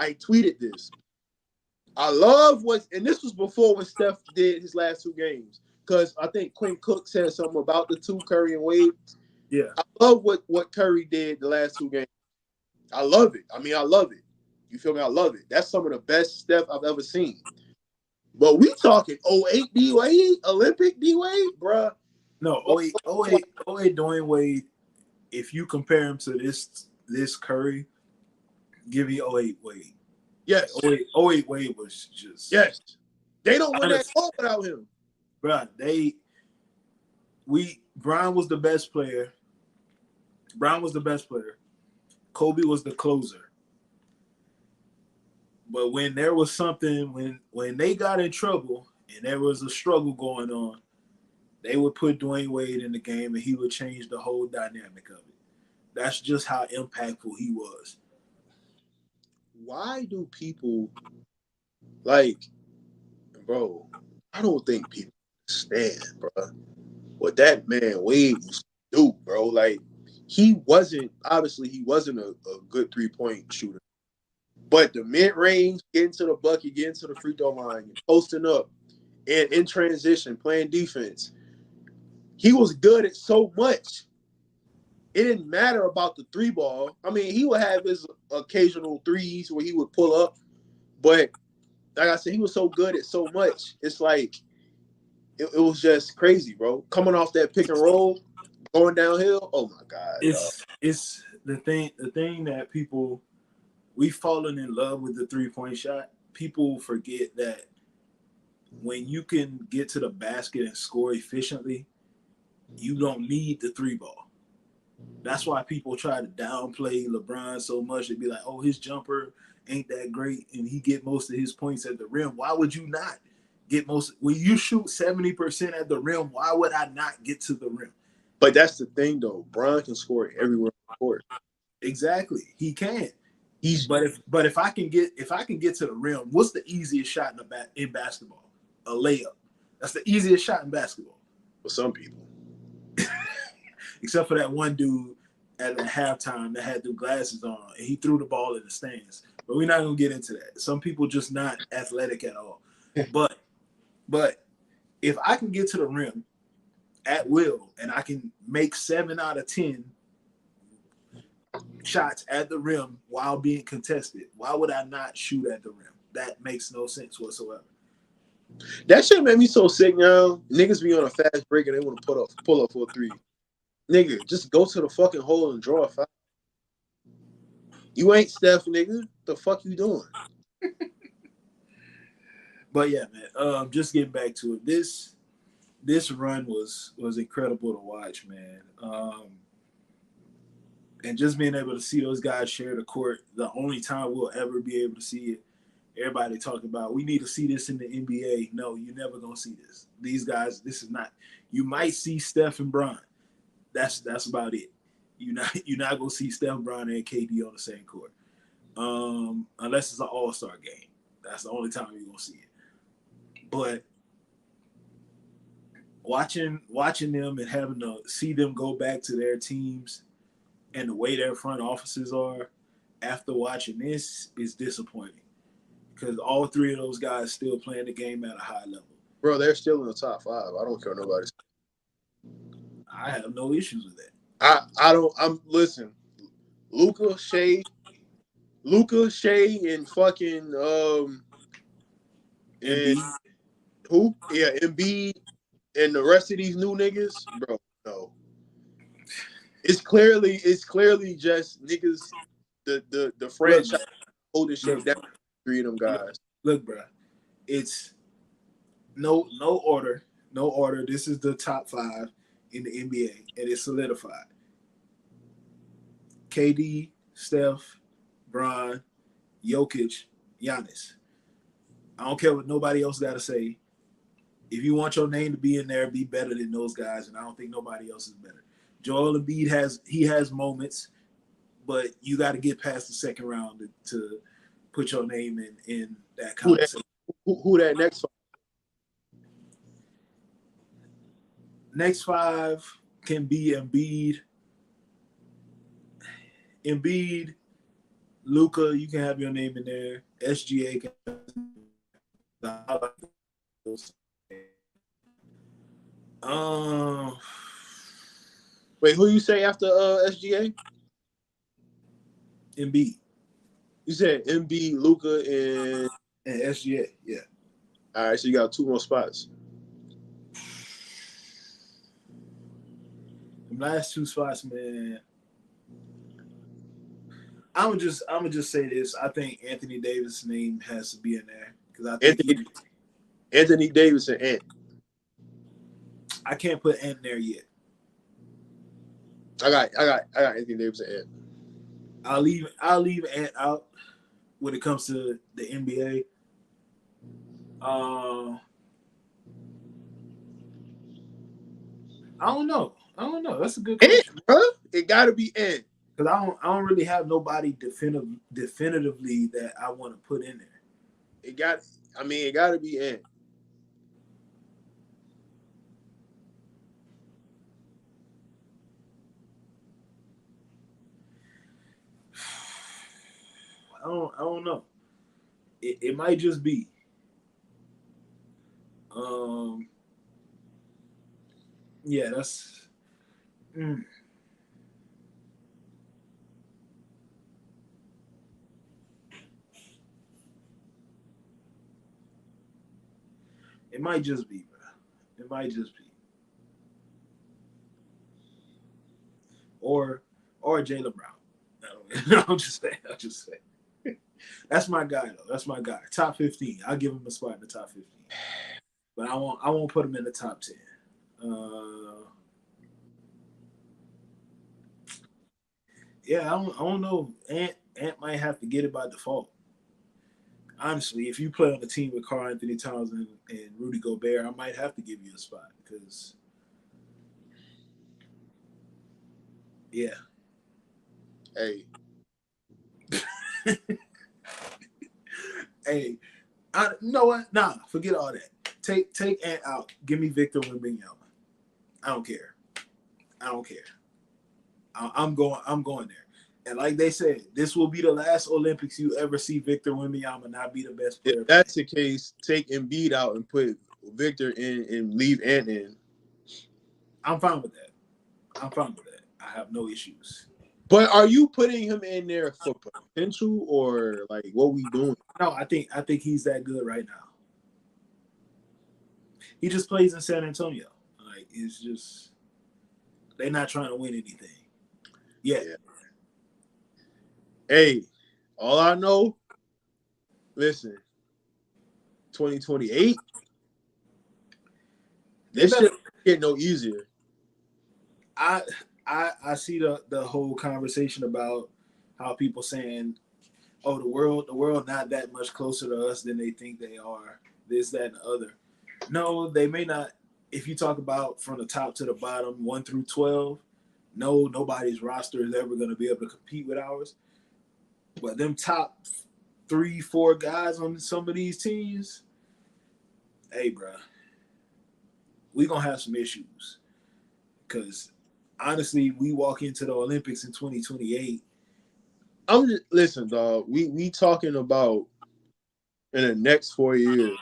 I love and this was before when Steph did his last two games. Because I think Quinn Cook said something about the two, Curry and Wade. Yeah. I love what Curry did the last two games. I love it. I mean, I love it. You feel me? I love it. That's some of the best Steph I've ever seen. But we talking 08 D Wade, Olympic D Wade, bruh. No, 08 Dwayne Wade. If you compare him to this Curry, give me 08 Wade. Yes. 08 Wade was just yes. They don't win that goal without him. Bruh, Brian was the best player. Kobe was the closer. But when there was something, when they got in trouble and there was a struggle going on, they would put Dwayne Wade in the game and he would change the whole dynamic of it. That's just how impactful he was. Why do people bro? I don't think people understand, bro, what that man Wade was do, bro. Like he wasn't a good 3-point shooter. But the mid-range, getting to the bucket, getting to the free throw line, posting up, and in transition, playing defense, he was good at so much. It didn't matter about the three ball. I mean, he would have his occasional threes where he would pull up, but like I said, he was so good at so much. It's like it was just crazy, bro. Coming off that pick and roll, going downhill. Oh my god! It's the thing that we've fallen in love with the 3-point shot. People forget that when you can get to the basket and score efficiently, you don't need the 3-ball. That's why people try to downplay LeBron so much. They'd be like, oh, his jumper ain't that great and he get most of his points at the rim. Why would you not get most? When you shoot 70% at the rim, why would I not get to the rim? But that's the thing, though. Bron can score everywhere on the court. Exactly, he can. But if I can get to the rim, what's the easiest shot in basketball? A layup. That's the easiest shot in basketball. For some people. Except for that one dude at the halftime that had the glasses on and he threw the ball in the stands. But we're not gonna get into that. Some people just not athletic at all. But if I can get to the rim at will and I can make 7 out of 10 shots at the rim while being contested, why would I not shoot at the rim? That makes no sense whatsoever. That shit made me so sick now. Niggas be on a fast break and they want to pull up for a 3. Nigga, just go to the fucking hole and draw a foul. You ain't Steph, nigga. The fuck you doing? But yeah, man. Just getting back to it. This run was incredible to watch, man. And just being able to see those guys share the court, the only time we'll ever be able to see it. Everybody talking about we need to see this in the NBA. No, you're never gonna see this. These guys, this is not. You might see Steph and Bron. That's about it. You're not gonna see Steph, Bron, and KD on the same court, unless it's an All-Star game. That's the only time you're gonna see it. But watching them and having to see them go back to their teams and the way their front offices are after watching this is disappointing because all three of those guys still playing the game at a high level. Bro, they're still in the top 5. I don't care nobody. I have no issues with that. I don't. Listen. Luka, Shea, and fucking and who? Yeah, Embiid and the rest of these new niggas, bro. No, it's clearly just niggas. The franchise holding shit down. 3 of them guys. Look, bro, it's no order. This is the top 5 in the NBA, and it's solidified. KD, Steph, Bron, Jokic, Giannis. I don't care what nobody else got to say. If you want your name to be in there, be better than those guys, and I don't think nobody else is better. Joel Embiid has moments, but you got to get past the second round to put your name in that conversation. Who that next 5? Next 5 can be Embiid, Luka. You can have your name in there. SGA can. Wait, who you say after SGA? Embiid. You said Embiid, Luka, and SGA. Yeah. All right, so you got 2 more spots. The last 2 spots, man. I'm gonna just say this. I think Anthony Davis' name has to be in there because I think Anthony Davis and Ant. I can't put Ant there yet. I got Anthony Davis and Ant. I'll leave Ant out when it comes to the NBA. I don't know. That's a good question, bro. It gotta be Ant. Because I don't really have nobody definitively that I want to put in there. It gotta be Ant. I don't know. It might just be. Yeah, that's. It might just be, bro. It might just be. Or Jaylen Brown. I'll just say. That's my guy, though. That's my guy. Top 15. I'll give him a spot in the top 15. But I won't put him in the top 10. Yeah, I don't know. Ant might have to get it by default. Honestly, if you play on the team with Karl Anthony Towns and Rudy Gobert, I might have to give you a spot because, yeah. Hey. Hey, you know what? Nah, forget all that. Take Ant out. Give me Victor Wembanyama. I don't care. I'm going there. And like they said, this will be the last Olympics you ever see Victor Wembanyama not be the best player. If that's the case, take Embiid out and put Victor in and leave Ant in. I'm fine with that. I have no issues. But are you putting him in there for potential or like what we doing? No, I think he's that good right now. He just plays in San Antonio. Like it's just – they're not trying to win anything. Yeah. Yeah. Hey, all I know, listen, 2028, this shit get no easier. I I see the whole conversation about how people saying, "Oh, the world not that much closer to us than they think they are." This, that, and the other. No, they may not. If you talk about from the top to the bottom, 1 through 12, no, nobody's roster is ever going to be able to compete with ours. But them top 3, 4 guys on some of these teams, hey, bro, we gonna have some issues. Because honestly, we walk into the Olympics in 2028. I'm just listen, dog. We talking about in the next 4 years.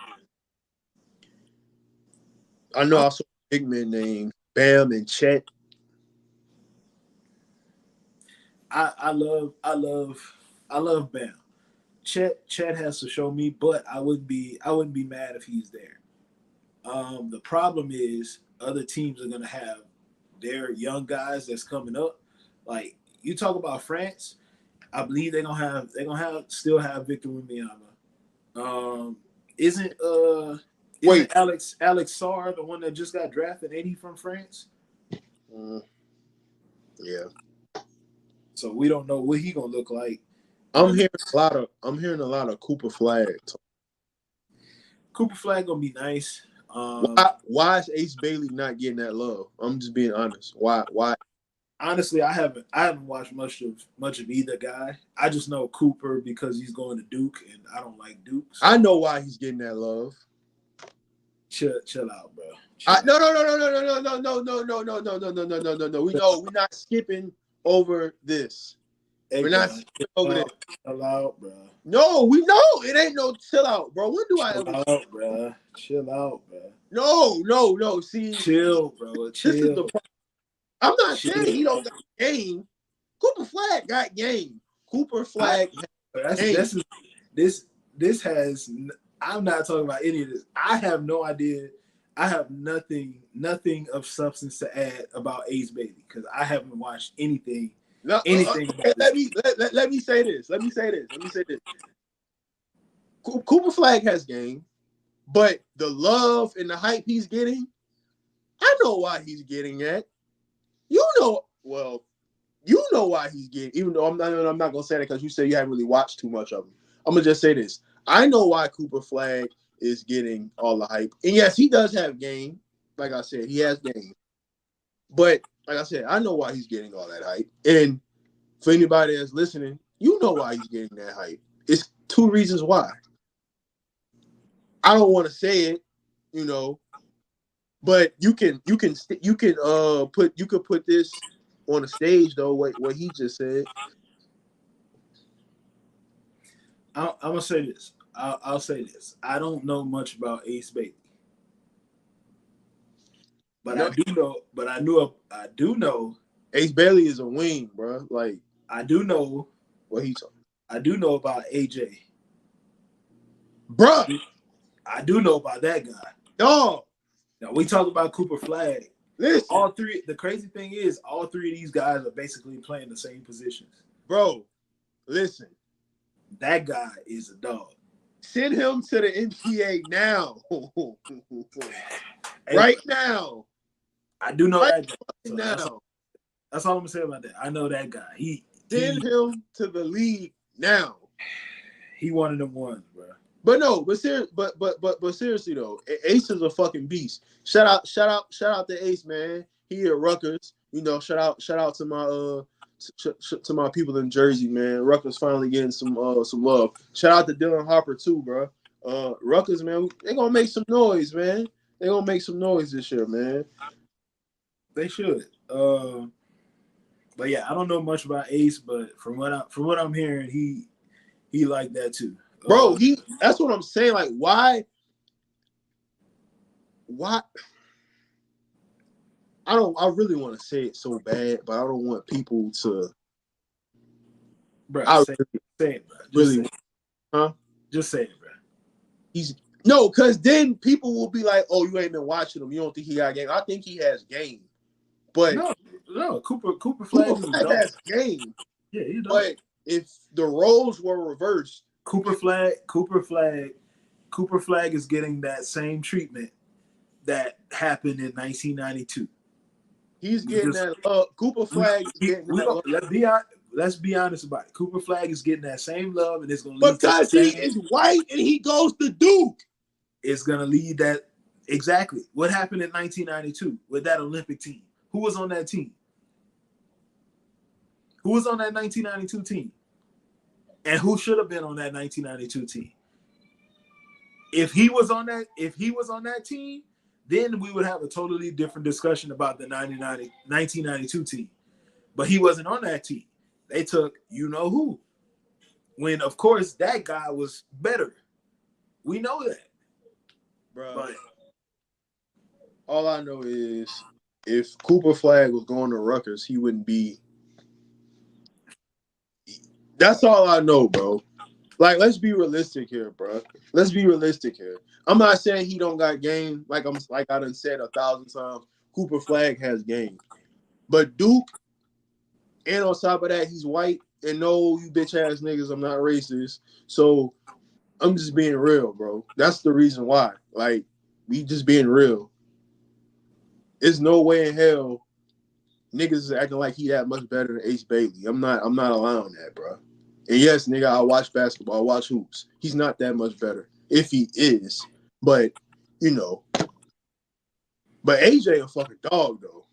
I know I saw big men named Bam and Chet. I love Bam. Chet has to show me, but I wouldn't be mad if he's there. The problem is other teams are gonna have their young guys that's coming up. Like you talk about France, I believe they're gonna have still have Victor Wembanyama. Um, isn't Wait, Alex Sarr the one that just got drafted? Ain't he from France? uh, yeah. So we don't know what he gonna look like. I'm hearing a lot of Cooper Flag. Cooper Flag gonna be nice. Why is Ace Bailey not getting that love? I'm just being honest. Why? Honestly, I haven't watched much of either guy. I just know Cooper because he's going to Duke, and I don't like Duke. So. I know why he's getting that love. Chill out, bro. No. We're not skipping over this. Hey, we're bro, not skipping over this. Chill out, bro. No, we know it ain't no chill out, bro. When do I ever? Chill out, bro. Chill out, bro. No. See, chill, bro. Chill. This is the. I'm not saying he don't got game. Cooper Flag got game. Cooper Flag. This has. I'm not talking about any of this. I have no idea. I have nothing of substance to add about Ace Bailey because I haven't watched anything. Let me say this. Cooper Flag has game, but the love and the hype he's getting, I know why he's getting that. You know why he's getting. Even though I'm not gonna say that because you say you haven't really watched too much of him. I'm gonna just say this. I know why Cooper Flag is getting all the hype, and yes, he does have game. Like I said, he has game. But like I said, I know why he's getting all that hype. And for anybody that's listening, you know why he's getting that hype. It's 2 reasons why. I don't want to say it, but you can put this on the stage though. What he just said. I'm gonna say this. I'll say this. I don't know much about Ace Bailey, but I do know. Ace Bailey is a wing, bro. Like I do know what he talking. I do know about AJ, bro. I do know about that guy. Dog. Now we talk about Cooper Flag. Listen, all 3. The crazy thing is, all 3 of these guys are basically playing the same positions. Bro, listen. That guy is a dog. Send him to the NBA now. Right now. I do know that guy. So now. That's all I'm gonna say about that. I know that guy. Send him to the league now. He one of them ones, bro. But seriously though, Ace is a fucking beast. Shout out to Ace, man. He at Rutgers. Shout out to my to my people in Jersey, man. Rutgers finally getting some love. Shout out to Dylan Harper too, bro. Rutgers, man, they gonna make some noise, man. They gonna make some noise this year, man. They should. But yeah, I don't know much about Ace, but from what I'm hearing, he like that too. Bro, that's what I'm saying. Like, why? I really want to say it so bad, but I don't want people to. Bro, say it, bro. Just say it, bro. Because then people will be like, "Oh, you ain't been watching him. You don't think he got game?" I think he has game, but no, Cooper Flag has game. Yeah, he does. But if the roles were reversed, Cooper Flag is getting that same treatment that happened in 1992. he's getting that love. Cooper Flag is getting that love. Let's be honest about it. Cooper Flag is getting that same love, and it's going to lead Because to he is white and he goes to Duke. It's going to lead that exactly. What happened in 1992 with that Olympic team? Who was on that team? Who was on that 1992 team? And who should have been on that 1992 team? If he was on that team, then we would have a totally different discussion about the 1992 team. But he wasn't on that team. They took you know who. When of course that guy was better. We know that. Bro. But all I know is if Cooper Flag was going to Rutgers, he wouldn't be. That's all I know, bro. Like, let's be realistic here, bro. Let's be realistic here. I'm not saying he don't got game. Like I done said 1,000 times. Cooper Flag has game, but Duke, and on top of that, he's white. And no, you bitch ass niggas, I'm not racist. So I'm just being real, bro. That's the reason why. Like, we just being real. There's no way in hell niggas is acting like he that much better than Ace Bailey. I'm not allowing that, bro. And yes, nigga, I watch basketball, I watch hoops. He's not that much better. If he is. But, you know. But AJ a fucking dog, though.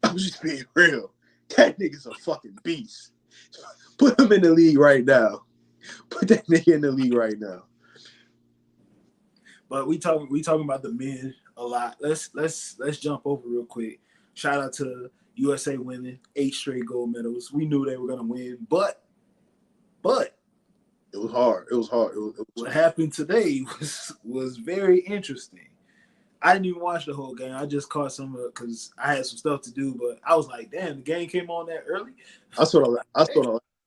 I'm just being real. That nigga's a fucking beast. Put him in the league right now. Put that nigga in the league right now. But we talking about the men a lot. Let's jump over real quick. Shout out to USA women, 8 straight gold medals. We knew they were gonna win, but it was hard. It was hard. What happened today was very interesting. I didn't even watch the whole game. I just caught some of it because I had some stuff to do. But I was like, damn, the game came on that early. I saw the last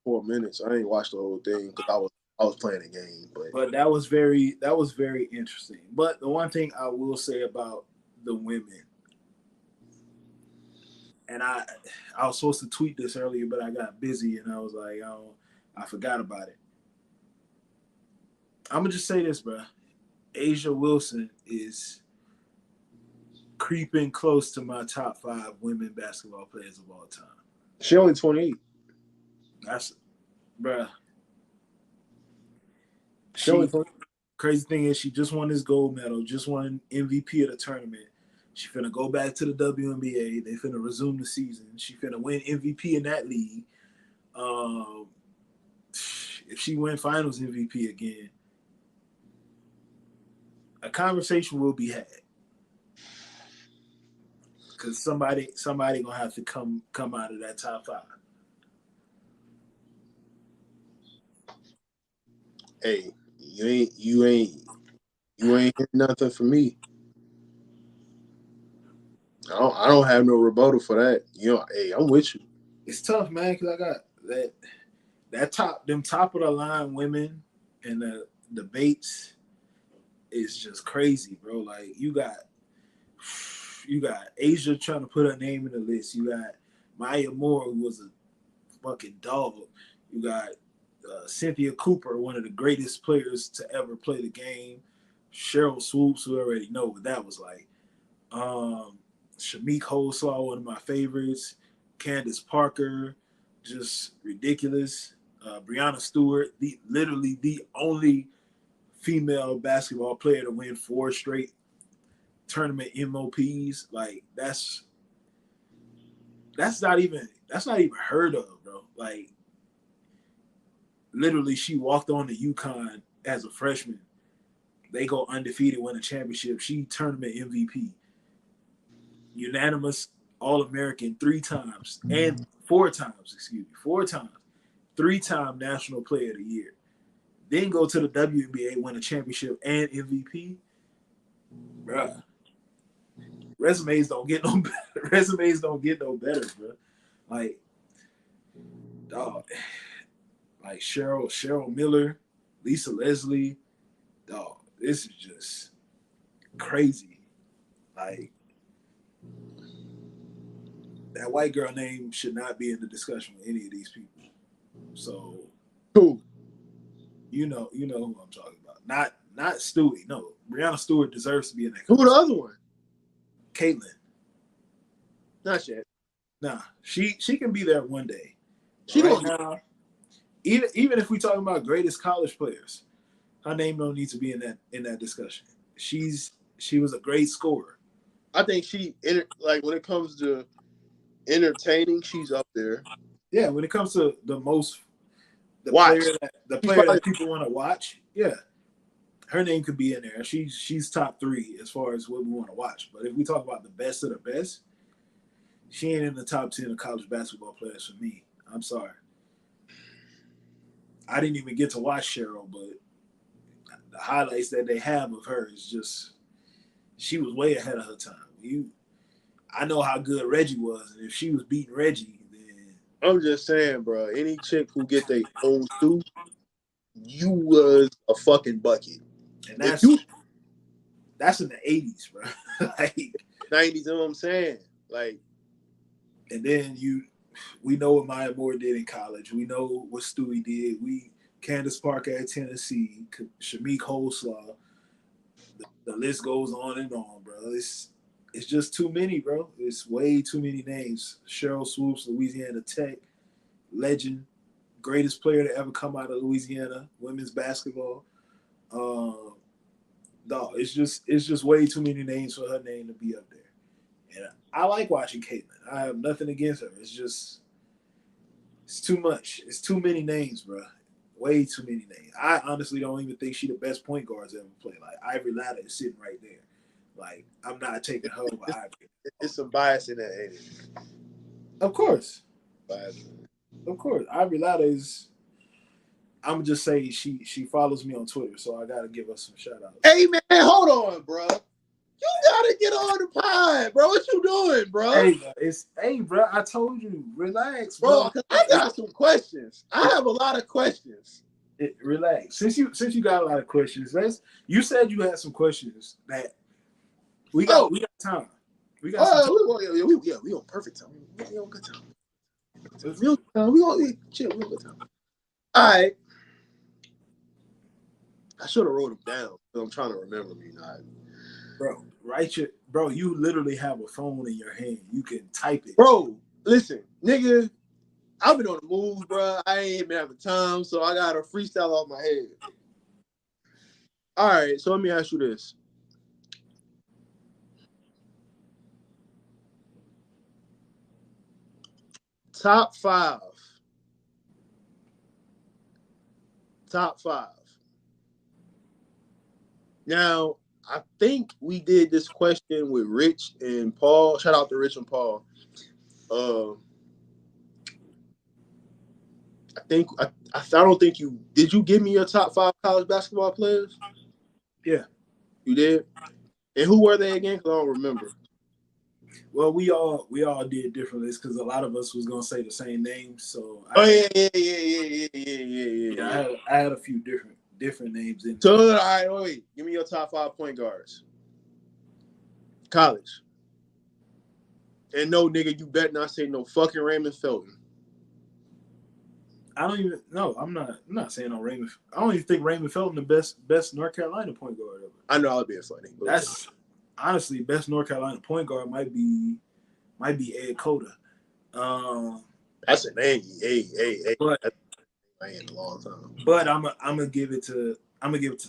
4 minutes. I didn't watch the whole thing because I was playing a game. But that was very interesting. But the one thing I will say about the women, and I was supposed to tweet this earlier, but I got busy and I was like, I forgot about it. I'm gonna just say this, bro. Asia Wilson is creeping close to my top 5 women basketball players of all time. She only 28. That's, bruh. Crazy thing is, she just won this gold medal, just won MVP of the tournament. She finna go back to the WNBA. They finna resume the season. She finna win MVP in that league. If she win Finals MVP again, a conversation will be had. Because somebody gonna have to come out of that top 5. Hey, you ain't hearing nothing from me. I don't have no rebuttal for that. You know, hey, I'm with you. It's tough, man, because I got that top of the line women and the debates is just crazy, bro. Like you got Asia trying to put her name in the list. You got Maya Moore, who was a fucking dog. You got Cynthia Cooper, one of the greatest players to ever play the game. Cheryl Swoops, who already know what that was like. Shamik Holslaw, one of my favorites. Candace Parker, just ridiculous. Brianna Stewart, literally the only female basketball player to win 4 straight tournament MOPs. Like that's not even heard of, bro. Like literally, she walked on to UConn as a freshman. They go undefeated, win a championship. She tournament MVP, unanimous All-American 3 times and 4 times. 3-time National Player of the Year. Then go to the WNBA, win a championship and MVP. Bruh. Resumes don't get no better, bro. Like, dog. Like Cheryl Miller, Lisa Leslie, dog. This is just crazy. Like, that white girl name should not be in the discussion with any of these people. So Who? You know who I'm talking about. Not Stewie. No, Brianna Stewart deserves to be in that Who the conversation. other one? Caitlyn. Not yet. Nah, she can be there one day. She Right gonna. now, even if we talking about greatest college players, her name don't need to be in that discussion. She was a great scorer. I think like when it comes to entertaining, she's up there. Yeah, when it comes to the Watch. She's player probably that people want to watch, yeah, her name could be in there. She's top 3 as far as what we want to watch. But if we talk about the best of the best, she ain't in the top 10 of college basketball players for me. I'm sorry. I didn't even get to watch Cheryl, but the highlights that they have of her is just she was way ahead of her time. I know how good Reggie was, and if she was beating Reggie, then I'm just saying, bro. Any chick who get their own suit, you was a fucking bucket. and If you that's in the '80s, bro. Like, 90s, you know what I'm saying? Like, and then we know what Maya Moore did in college. We know what Stewie did. Candace Parker at Tennessee, Shamik Holslaw. The list goes on and on, bro. It's just too many, bro. It's way too many names. Cheryl Swoops, Louisiana Tech, legend, greatest player to ever come out of Louisiana, women's basketball. No, it's just way too many names for her name to be up there. And I like watching Caitlyn. I have nothing against her. It's too much. It's too many names, bro. Way too many names. I honestly don't even think she's the best point guards ever played. Like Ivory Latta is sitting right there. Like I'm not taking her over Ivory. it's some bias in that, ain't it? Of course, Bias. of course. Ivory Latta is. I'm just saying she follows me on Twitter, so I gotta give her some shout outs. Hey man, hold on, bro. You gotta get on the pod, bro. What you doing, bro? Hey, bro. I told you, relax, Bro, bro. cause I got some questions. I have a lot of questions. Relax. Since you got a lot of questions, you said you had some questions that we got time. We got some time. We on perfect time. We on good time. We on chill. We on good time. All right. I should have wrote them down, but I'm trying to remember them. Bro, you literally have a phone in your hand. You can type it. Bro, listen, nigga, I've been on the move, bro. I ain't been having time, so I got a freestyle off my head. All right, so let me ask you this. Top five. Now, I think we did this question with Rich and Paul. Shout out to Rich and Paul. I don't think you did. You give me your top 5 college basketball players? Yeah, you did. And who were they again? Because I don't remember. Well, we all did different lists because a lot of us was gonna say the same names. So I had a few different names in. So all right, wait. Give me your top 5 point guards. College. And no, nigga, you better not say no fucking Raymond Felton. I don't even know. I'm not saying no Raymond. I don't even think Raymond Felton the best North Carolina point guard ever. I know I was being funny. That's honestly best North Carolina point guard might be Ed Cota. That's a name. Hey. But I ain't a long time. But I'm gonna give it to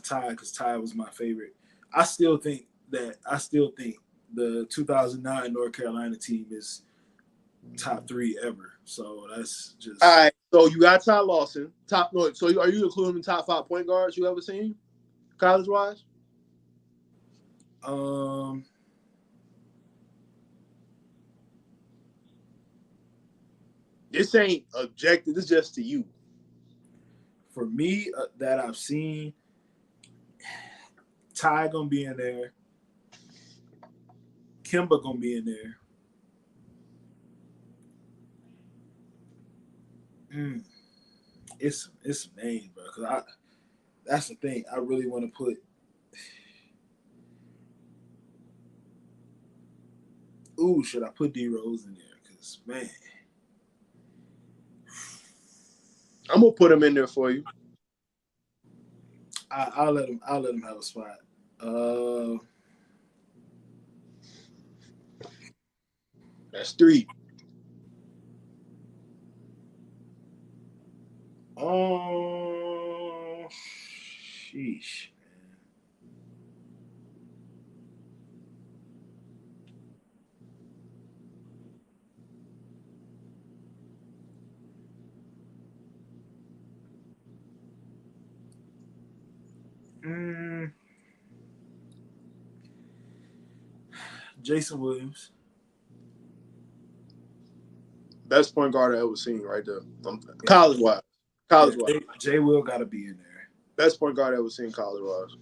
Ty because Ty was my favorite. I still think the 2009 North Carolina team is top 3 ever. So that's just all right. So you got Ty Lawson, top. So are you including the top 5 point guards you ever seen, college wise? This ain't objective. This is just to you. For me, that I've seen, Ty gonna be in there. Kimba gonna be in there. It's some names, bro. Cause that's the thing. I really want to put. Ooh, should I put D Rose in there? Cause man, I'm gonna put him in there for you. I'll let him. I'll let him have a spot. That's 3. Sheesh. Jason Williams. Best point guard I ever seen right there. College wise. College wise. Jay Will got to be in there. Best point guard I ever seen college wise.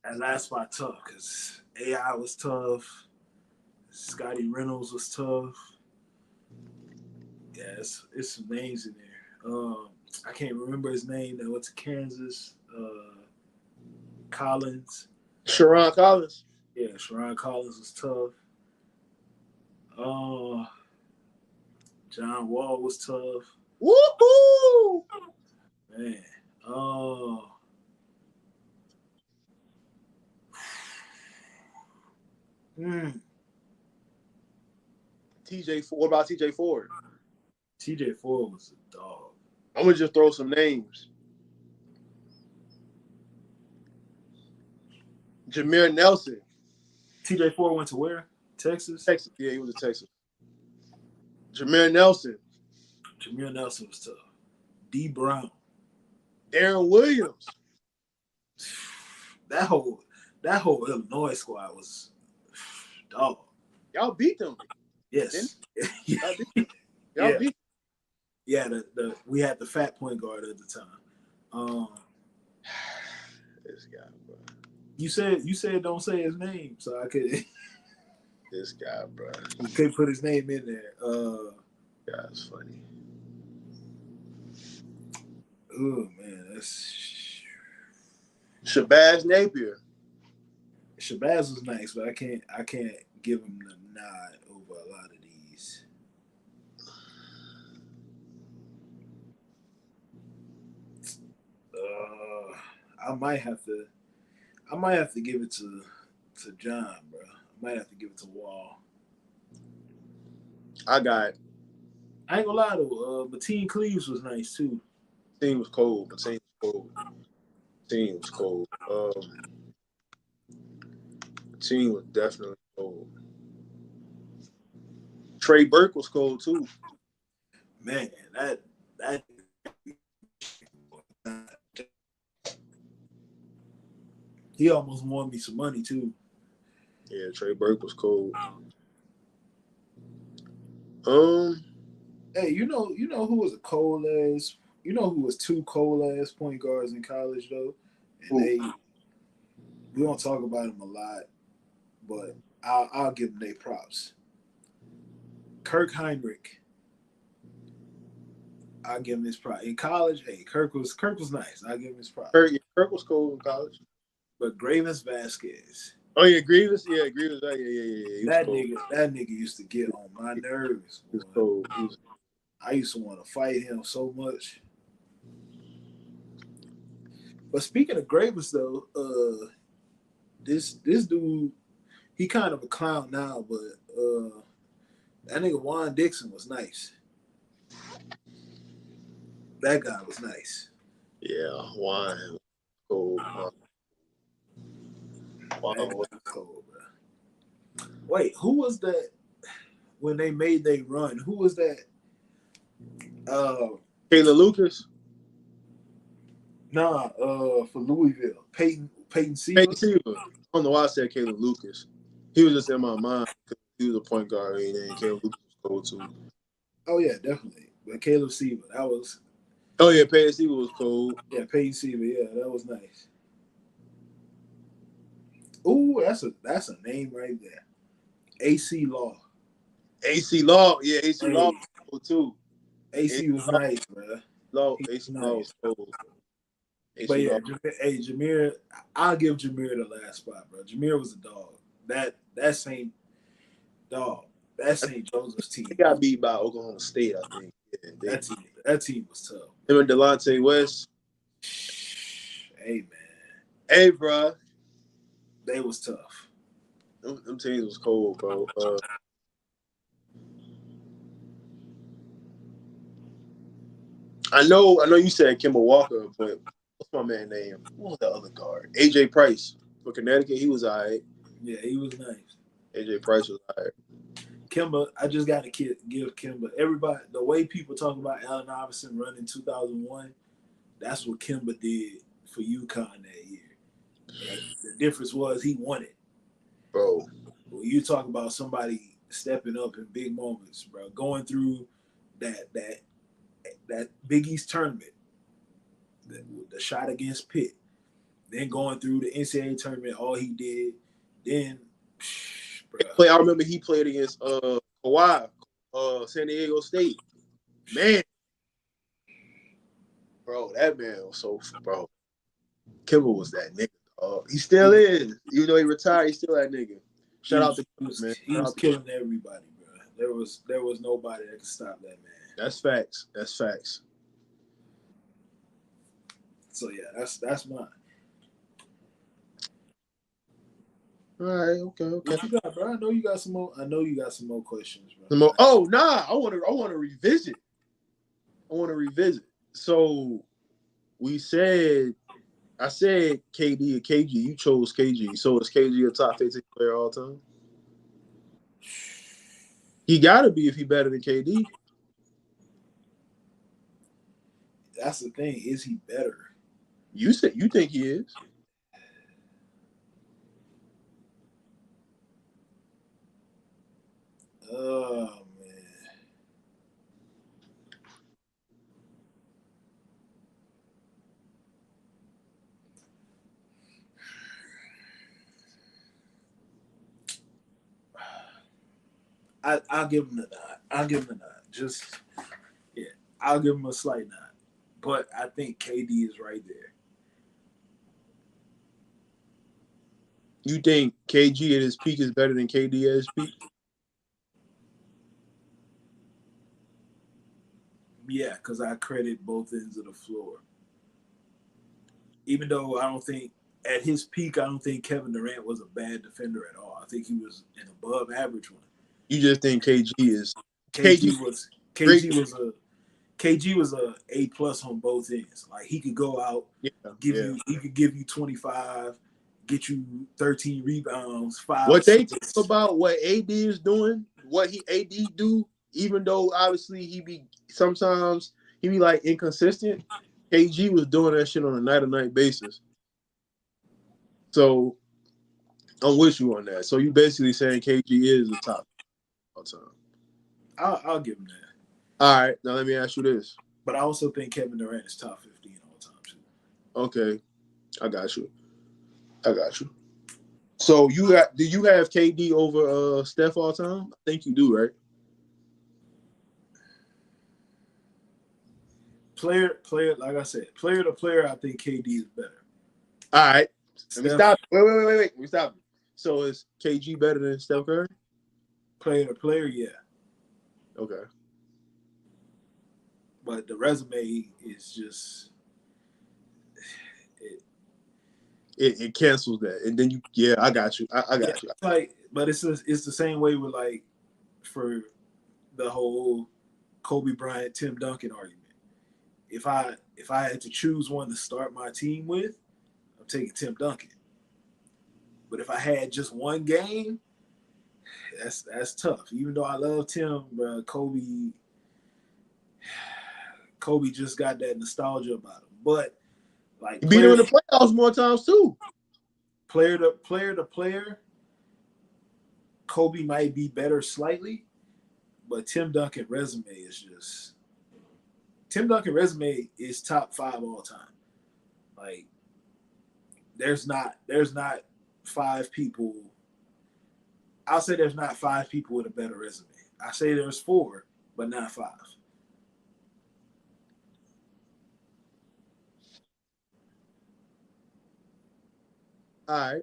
That last spot tough because AI was tough. Scotty Reynolds was tough. Yeah, it's some names in there. I can't remember his name that went to Kansas. Collins. Sharon Collins. Yeah, Sharon Collins was tough. John Wall was tough. Woohoo! Man. TJ. What about TJ Ford? TJ Ford was a dog. I'm gonna just throw some names. Jameer Nelson. TJ Ford went to where? Texas? Texas. Yeah, he was a Texas. Jameer Nelson. Jameer Nelson was tough. D. Brown. Darren Williams. That whole Illinois squad was dog. Y'all beat them. Yes. Y'all beat them. Y'all beat them. Yeah, we had the fat point guard at the time. This guy, bro. You said don't say his name, so I could. This guy, bro. You could put his name in there. Guy's funny. Oh man, that's Shabazz Napier. Shabazz was nice, but I can't give him the nod over a lot of these. I might have to give it to John, bro. I might have to give it to Wall. I ain't gonna lie though, Mateen Cleaves was nice too. Team was cold. Team was cold. Team was definitely cold. Trey Burke was cold too. Man, that he almost won me some money too. Yeah, Trey Burke was cold. Hey, you know who was a cold ass? You know who was 2 cold ass point guards in college though, and we don't talk about them a lot, but I'll give them their props. Kirk Heinrich. I'll give him his props. In college, hey, Kirk was nice. I'll give him his props. Kirk was cold in college. But Gravis Vasquez. Oh yeah, Grievous. Yeah, Grievous. Yeah. That nigga used to get on my nerves. He was cold. I used to want to fight him so much. But speaking of Gravis though, this dude, he kind of a clown now, but that nigga Juan Dixon was nice. That guy was nice. Yeah, Juan cold. Juan was cold, bro. Wait, who was that when they made their run? Who was that? Kayla Lucas. Nah, for Louisville, Peyton Seaver. Peyton Seaver. I don't know why I said Kayla Lucas. He was just in my mind because he was a point guard, and Kayla Lucas was cold too. Oh yeah, definitely. But Caleb Seaver, that was. Oh yeah, Peyton Seaver was cold. Yeah, Peyton Seaver, yeah, that was nice. Ooh, that's a name right there. AC Law. AC Law, yeah, AC Law was cold too. AC was nice, bro. Law, He's AC Law nice. was cold. But AC yeah, Law. hey, Jameer, I'll give Jameer the last spot, bro. Jameer was a dog. That St. Dog. That St. Joseph's team. They got beat by Oklahoma State, I think. Yeah, That team was tough. him and Delonte West. Hey man, Hey, bro. they was tough. Them teams was cold, bro. I know you said Kemba Walker, but what's my man name? What was the other guard? AJ Price for Connecticut. He was all right. Yeah, he was nice. AJ Price was all right. Kimba, I just got to give Kimba. Everybody, the way people talk about Allen Iverson running 2001, that's what Kimba did for UConn that year. And the difference was he won it. Bro. When you talk about somebody stepping up in big moments, bro, going through that Big East tournament, the shot against Pitt, then going through the NCAA tournament, all he did, then, bro. I remember he played against Kawhi, San Diego State. Man, bro, that man was so bro. Kimba was that nigga. He still is. Even though he retired, he's still that nigga. Shout out to Kimba, man. He was killing everybody, bro. There was nobody that could stop that man. That's facts. That's facts. So yeah, that's mine. All right, okay. What you got, bro? I know you got some more questions, bro. Oh nah, I want to revisit. So I said KD or KG. You chose KG. So is KG a top 15 player all time? He got to be if he better than KD. That's the thing. Is he better? You think he is? Oh man. I'll give him a nod. Just yeah, I'll give him a slight nod. But I think KD is right there. You think KG at his peak is better than KD at his peak? Yeah, because I credit both ends of the floor. Even though I don't think at his peak, I don't think Kevin Durant was a bad defender at all. I think he was an above average one. You just think KG is KG was a A+ on both ends. Like he could go out, he could give you 25, get you 13 rebounds, 5 What they assists. talk about what AD is doing, what AD do, even though obviously he be like inconsistent. KG was doing that shit on a night-to-night basis. So I'm with you on that. So you basically saying KG is the top all time. I'll give him that. All right, now let me ask you this. But I also think Kevin Durant is top 15 all time too. Okay, I got you. So do you have KD over Steph all time? I think you do, right? Player, like I said, player to player, I think KD is better. All right. Let me stop. Wait. Let me stop. So is KG better than Steph Curry? Player to player, yeah. Okay. But the resume is just it cancels that, and then I got you. I got you. But it's the same way with like for the whole Kobe Bryant, Tim Duncan argument. If I had to choose one to start my team with, I'm taking Tim Duncan. But if I had just one game, that's tough. Even though I love Tim, bro, Kobe just got that nostalgia about him. But like beat him in the playoffs more times too. Player to player, Kobe might be better slightly, but Tim Duncan resume is top 5 all time. Like there's not 5 people. I'll say there's not 5 people with a better resume. I say there's 4, but not 5. All right.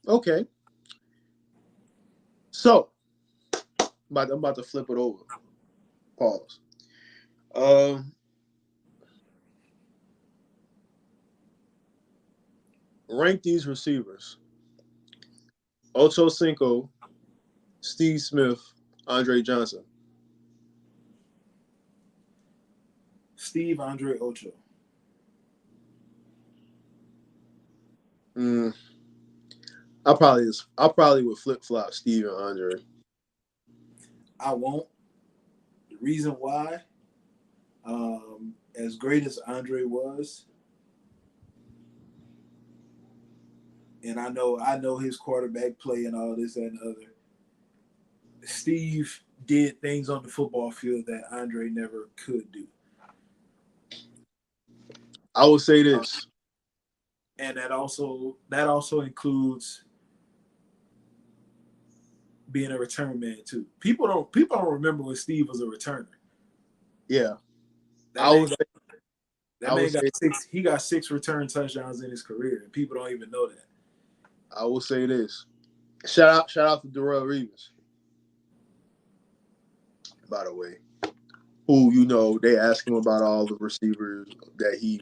Okay. So, I'm about to flip it over. Pause. Um, Rank these receivers: Ocho Cinco, Steve Smith, Andre Johnson. Steve Andre Ocho. Mm, I probably would flip flop Steve and Andre. I won't. The reason why, as great as Andre was, and I know his quarterback play and all this and other. Steve did things on the football field that Andre never could do, I would say this. and that also includes being a return man too. People don't remember when Steve was a returner. Yeah, That I man would got, say. that I would man got say. six. He got six return touchdowns in his career, and people don't even know that. I will say this. Shout out to Darrell Reeves. By the way, who they ask him about all the receivers that he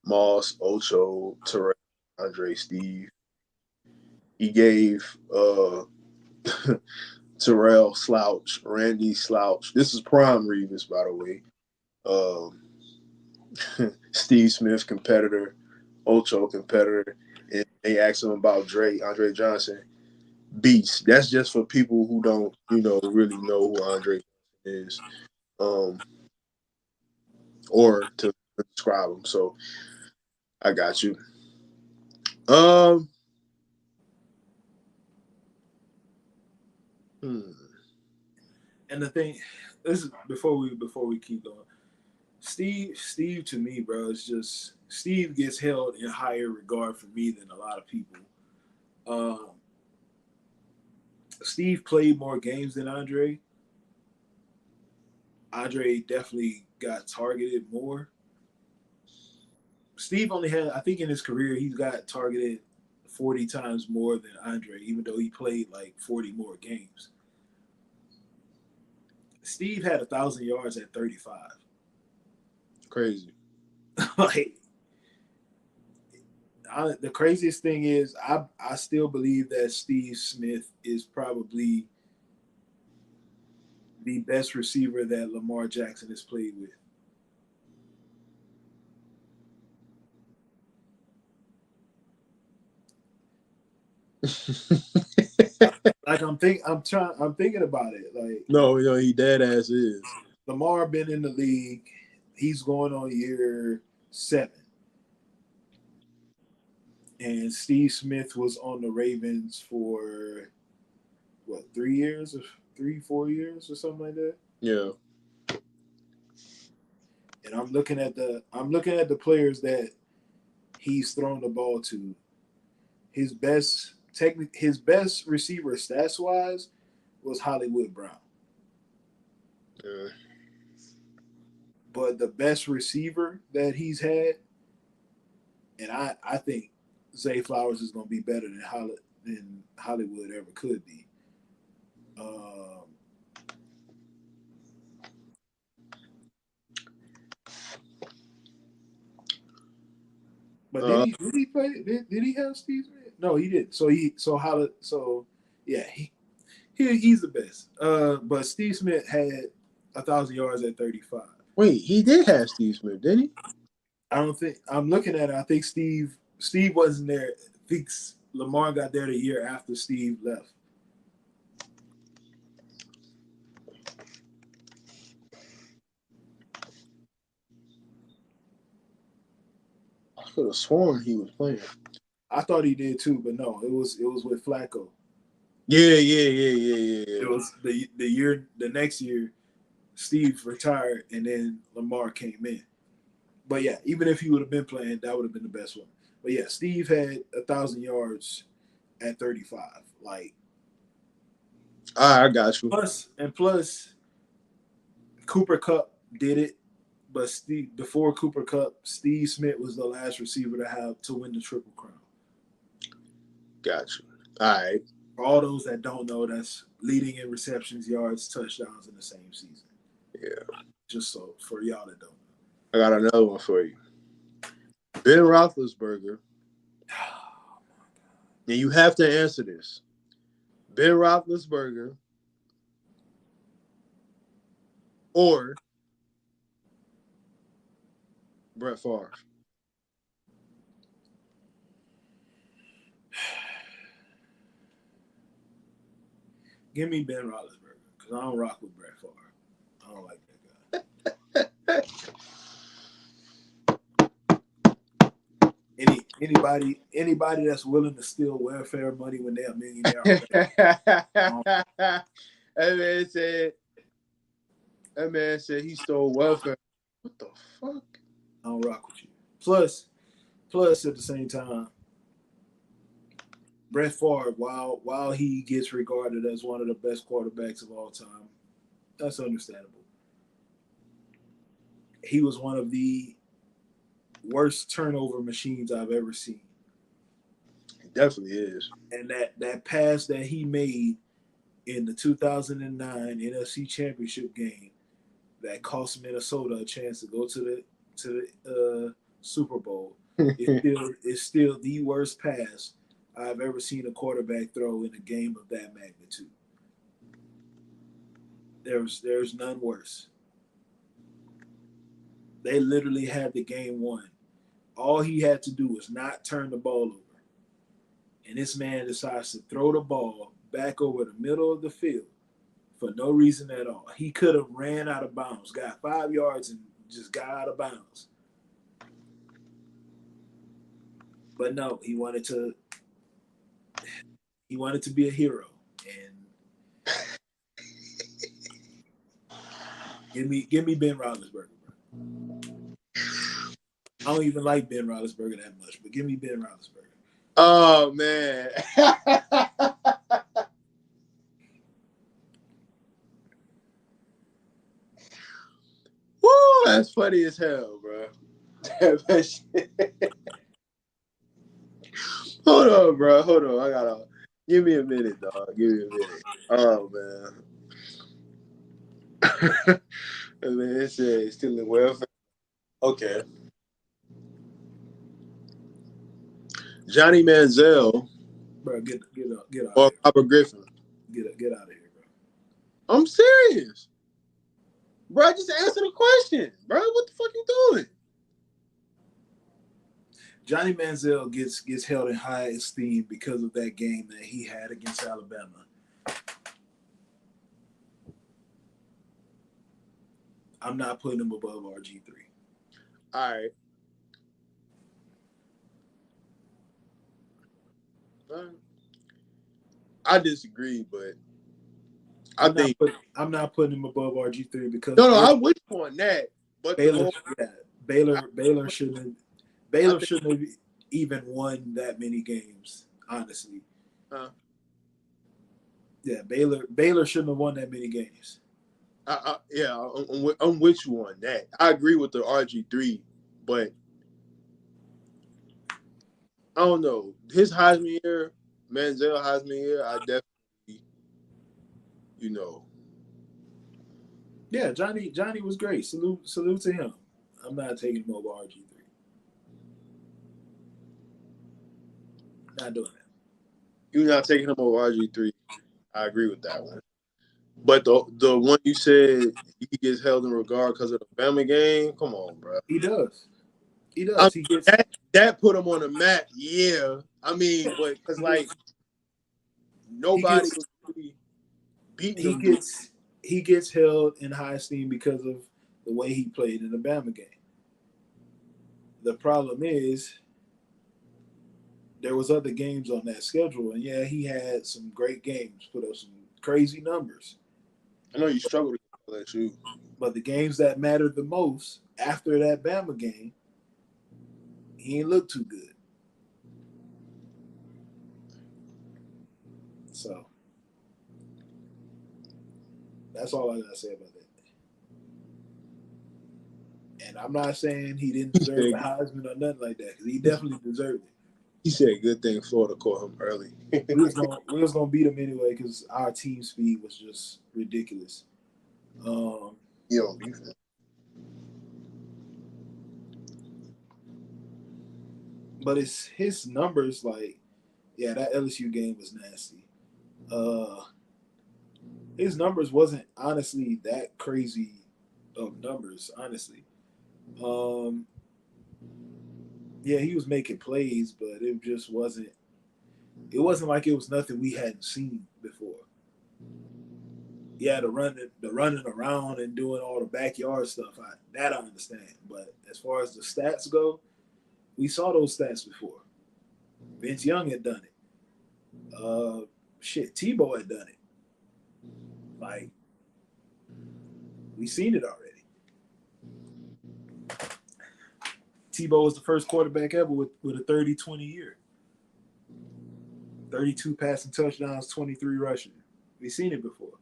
Moss, Ocho, Terrell, Andre, Steve. He gave Terrell Slouch, Randy Slouch. This is prime Reeves, by the way. Um, Steve Smith, competitor, Ocho, competitor. And they asked him about Andre Johnson, beast. That's just for people who don't, really know who Andre is, um, or to describe him. So I got you. Um, hmm. And the thing, this is before we keep going. Steve to me, bro, is just Steve gets held in higher regard for me than a lot of people. Um, Steve played more games than Andre. Andre definitely got targeted more. Steve only had, I think, in his career, he's got targeted 40 times more than Andre, even though he played like 40 more games. Steve had 1,000 yards at 35. Crazy. Like, the craziest thing is, I still believe that Steve Smith is probably the best receiver that Lamar Jackson has played with. Like I'm thinking about it. Like No, he dead ass is. Lamar been in the league, he's going on year 7, and Steve Smith was on the Ravens for what 3 years or 3-4 years or something like that. Yeah. And I'm looking at the players that he's thrown the ball to. His best receiver stats wise was Hollywood Brown. Yeah. But the best receiver that he's had, and I think Zay Flowers is going to be better than Hollywood ever could be. Um, but did Uh, he play? Did he have Steve Smith? No, he didn't. So yeah, he's the best. But Steve Smith had 1,000 yards at 35. Wait, he did have Steve Smith, didn't he? I don't think I'm looking at it. I think Steve wasn't there. I think Lamar got there the year after Steve left. I could have sworn he was playing. I thought he did too, but no, it was with Flacco. Yeah. It was the next year Steve retired and then Lamar came in. But yeah, even if he would have been playing, that would have been the best one. But yeah, Steve had 1,000 yards at 35. Like All right, I got you. plus Cooper Cup did it but Steve, before Cooper Kupp, Steve Smith was the last receiver to win the Triple Crown. Gotcha. All right. For all those that don't know, that's leading in receptions, yards, touchdowns in the same season. Yeah. Just so for y'all that don't know. I got another one for you. Ben Roethlisberger. And you have to answer this. Ben Roethlisberger or Brett Favre. Give me Ben Roethlisberger because I don't rock with Brett Favre. I don't like that guy. Anybody that's willing to steal welfare money when they're a millionaire. That man said he stole welfare. What the fuck? I don't rock with you. Plus at the same time, Brett Favre, while he gets regarded as one of the best quarterbacks of all time, that's understandable. He was one of the worst turnover machines I've ever seen. He definitely is. And that pass that he made in the 2009 NFC Championship game that cost Minnesota a chance to go to the Super Bowl is still the worst pass I've ever seen a quarterback throw in a game of that magnitude. There's none worse. They literally had the game won. All he had to do was not turn the ball over. And this man decides to throw the ball back over the middle of the field for no reason at all. He could have ran out of bounds, got 5 yards, and just got out of bounds. But no, he wanted to be a hero. And give me Ben Roethlisberger. I don't even like Ben Roethlisberger that much, but give me Ben Roethlisberger. Oh man. Woo, that's funny as hell, bro. Hold on, bro. Hold on. I gotta give me a minute, dog. Give me a minute. Oh man. Man, it says stealing welfare. Okay. Johnny Manziel. Bro, get out Or of here. Robert Griffin. Get out of here, bro. I'm serious. Bro, just answer the question. Bro, what the fuck you doing? Johnny Manziel gets held in high esteem because of that game that he had against Alabama. I'm not putting him above RG3. All right. I disagree, but I'm not putting him above RG3 because no, I wish on that. But Baylor shouldn't have even won that many games, honestly. Yeah, Baylor shouldn't have won that many games. I'm with you on that. I agree with the RG3, but I don't know. His Heisman year, Manziel Heisman year, I definitely, Yeah, Johnny was great. Salute to him. I'm not taking him over RG3. Not doing that. You're not taking him over RG3. I agree with that one. But the one you said he gets held in regard because of the Bama game, come on, bro. He does. He does. That put him on the map. Yeah, I mean, but because like nobody was really beating him. He gets held in high esteem because of the way he played in the Bama game. The problem is there was other games on that schedule, and yeah, he had some great games, put up some crazy numbers. I know you struggled to let you, but the games that mattered the most after that Bama game, he ain't look too good. So that's all I gotta say about that. And I'm not saying he didn't deserve the Heisman or nothing like that, because he definitely deserved it. He said, "Good thing Florida caught him early." we was gonna beat him anyway because our team speed was just ridiculous. Yo, but it's his numbers. Like, yeah, that LSU game was nasty. His numbers wasn't honestly that crazy of numbers, honestly. Um, yeah, he was making plays, but it just wasn't. It wasn't like it was nothing we hadn't seen before. Yeah, the running around and doing all the backyard stuff, I understand. But as far as the stats go, we saw those stats before. Vince Young had done it. Tebow had done it. Like, we seen it already. Tebow was the first quarterback ever with a 30-20 year. 32 passing touchdowns, 23 rushing. We seen it before.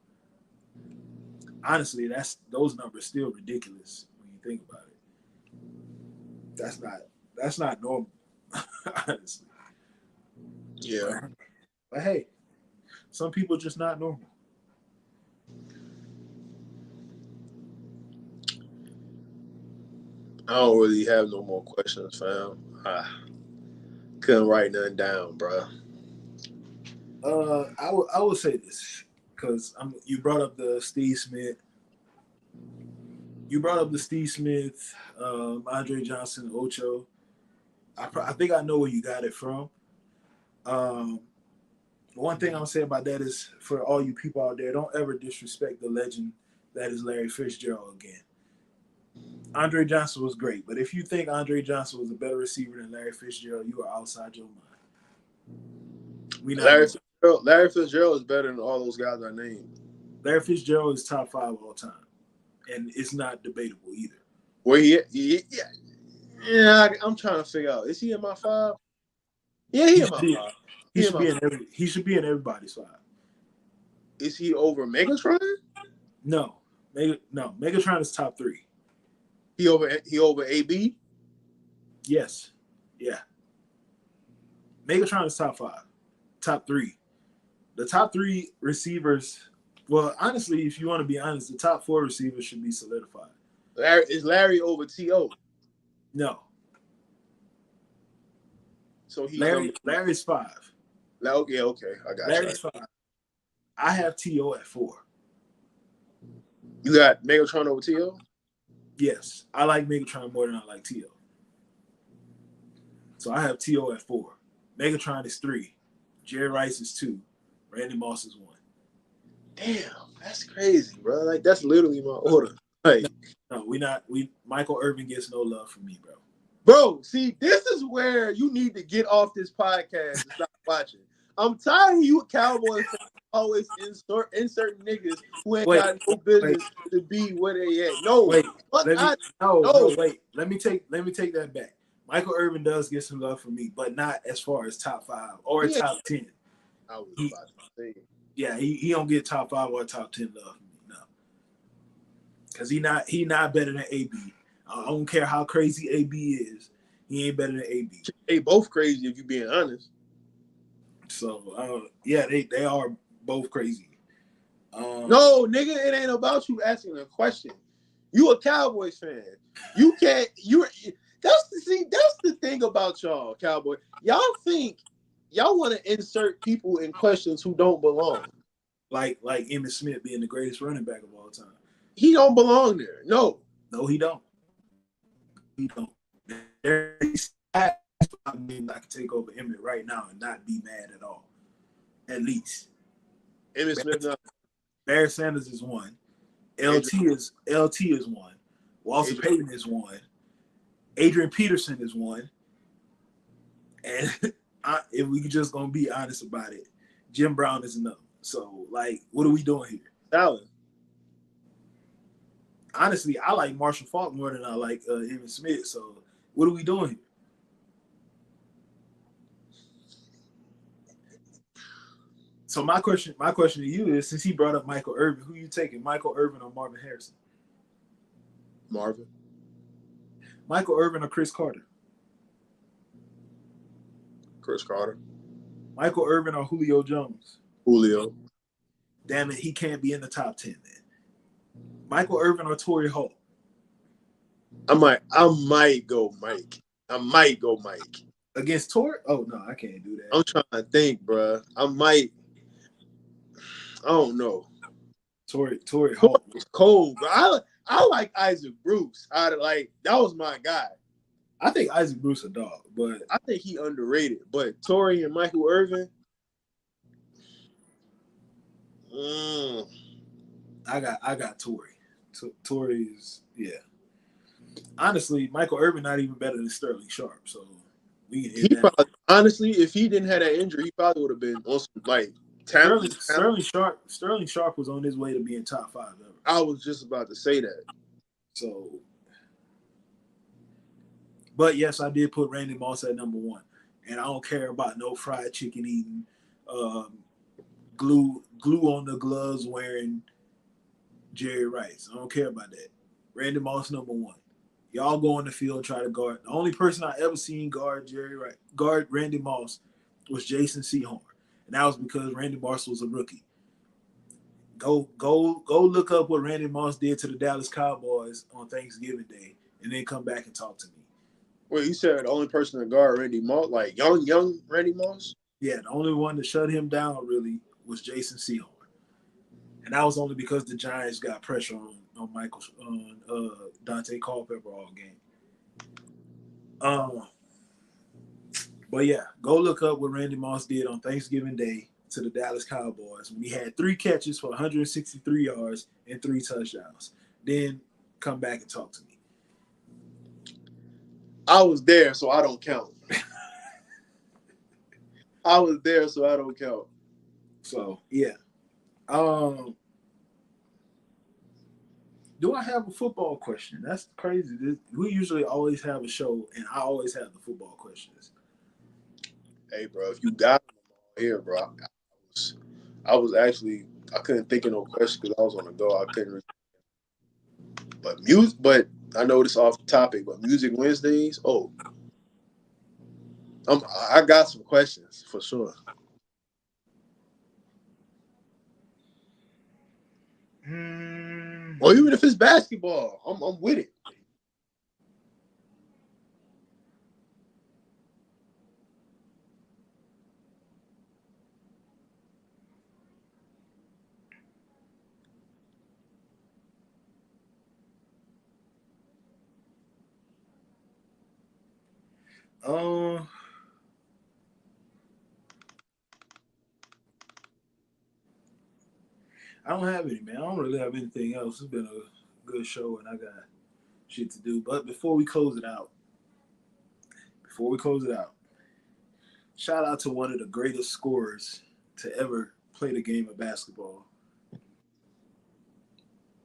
Honestly, those numbers still ridiculous when you think about it. That's not normal. Honestly. Yeah. But hey, some people just not normal. I don't really have no more questions, fam. I couldn't write nothing down, bro. I will say this because you brought up the Steve Smith. You brought up the Steve Smith, Andre Johnson, Ocho. I think I know where you got it from. One thing I'll say about that is for all you people out there, don't ever disrespect the legend that is Larry Fitzgerald again. Andre Johnson was great, but if you think Andre Johnson was a better receiver than Larry Fitzgerald, you are outside your mind. Larry Fitzgerald is better than all those guys I named. Larry Fitzgerald is top 5 all time, and it's not debatable either. Where I'm trying to figure out. Is he in my 5? Yeah, he in my 5. He should be in everybody's 5. Is he over Megatron? No. Megatron is top 3. He over AB? Yes. Yeah. Megatron is top 5. Top 3. The top 3 receivers, well, honestly, if you want to be honest, the top 4 receivers should be solidified. Is Larry over T.O.? No. So Larry's 5. Okay, I got Larry's 5. I have T.O. at 4. You got Megatron over T.O.? Yes. I like Megatron more than I like T.O. So I have T.O. at 4. Megatron is 3. Jerry Rice is 2. Randy Moss is 1. Damn, that's crazy, bro. Like, that's literally my order. Like, no, Michael Irvin gets no love from me, bro. Bro, see, this is where you need to get off this podcast and stop watching. I'm tired of you Cowboys always insert niggas who ain't got no business to be where they at. No, wait. Let me take that back. Michael Irvin does get some love from me, but not as far as top 5 or top 10. I was about to say. Yeah, he don't get top 5 or top 10 love from me, no. Because he not better than AB. I don't care how crazy AB is. He ain't better than AB. They both crazy if you being honest. So, yeah, they are both crazy. No, nigga, it ain't about you asking a question. You a Cowboys fan. You can't. That's the thing about y'all, Cowboy. Y'all think y'all want to insert people in questions who don't belong. Like Emmitt Smith being the greatest running back of all time. He don't belong there. No, he don't. He don't. I can take over Emmitt right now and not be mad at all. At least. Emmitt Smith. Barry Sanders is 1. LT is 1. Walter Payton is 1. Adrian Peterson is 1. And if we just gonna be honest about it, Jim Brown is another. So, like, what are we doing here? Allen. Honestly, I like Marshall Faulk more than I like Emmitt Smith. So, what are we doing here? So my question to you is, since he brought up Michael Irvin, who you taking, Michael Irvin or Marvin Harrison? Marvin. Michael Irvin or Chris Carter? Chris Carter. Michael Irvin or Julio Jones? Julio. Damn it, he can't be in the top 10 then. Michael Irvin or Torrey Holt? I might go Mike. Against Torrey? Oh, no, I can't do that. I'm trying to think, bro. I don't know. Torrey Holt was cold, bro. I like Isaac Bruce. That was my guy. I think Isaac Bruce a dog, but I think he underrated. But Torrey and Michael Irvin, I got Torrey. Torrey is Honestly, Michael Irvin not even better than Sterling Sharp, so we can hit that. Probably, honestly, if he didn't have that injury, he probably would have been on some talent. Sterling Sharp was on his way to being top 5 ever. I was just about to say that. So, but yes, I did put Randy Moss at number 1, and I don't care about no fried chicken eating, glue on the gloves wearing Jerry Rice. I don't care about that. Randy Moss number 1. Y'all go on the field, try to guard. The only person I ever seen guard Randy Moss was Jason Sehorn, and that was because Randy Moss was a rookie. Go look up what Randy Moss did to the Dallas Cowboys on Thanksgiving Day, and then come back and talk to me. Wait, you said the only person to guard Randy Moss, like young Randy Moss? Yeah, the only one to shut him down really was Jason Sehorn, and that was only because the Giants got pressure on Dante Culpepper all game. But yeah, go look up what Randy Moss did on Thanksgiving Day to the Dallas Cowboys when he had 3 catches for 163 yards and 3 touchdowns. Then come back and talk to me. I was there, so I don't count. I was there, so I don't count. So yeah. Do I have a football question? That's crazy. We usually always have a show, and I always have the football questions. Hey, bro, if you got them all here, bro, I couldn't think of no questions because I was on the go. I couldn't. But I know this off the topic, but Music Wednesdays. Oh, I got some questions for sure. Or even if it's basketball, I'm with it. I don't have any, man. I don't really have anything else. It's been a good show, and I got shit to do. But before we close it out, shout out to one of the greatest scorers to ever play the game of basketball,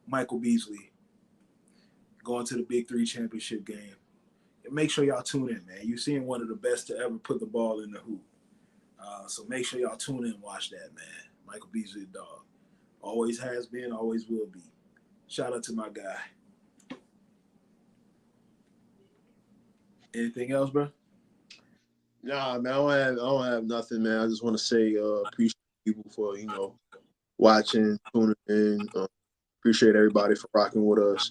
Michael Beasley, going to the Big 3 championship game. And make sure y'all tune in, man. You're seeing one of the best to ever put the ball in the hoop. So make sure y'all tune in and watch that, man. Michael Beasley, the dog. Always has been, always will be. Shout out to my guy. Anything else, bro? Nah, man, I don't have nothing, man. I just want to say appreciate people for, watching, tuning in. Appreciate everybody for rocking with us.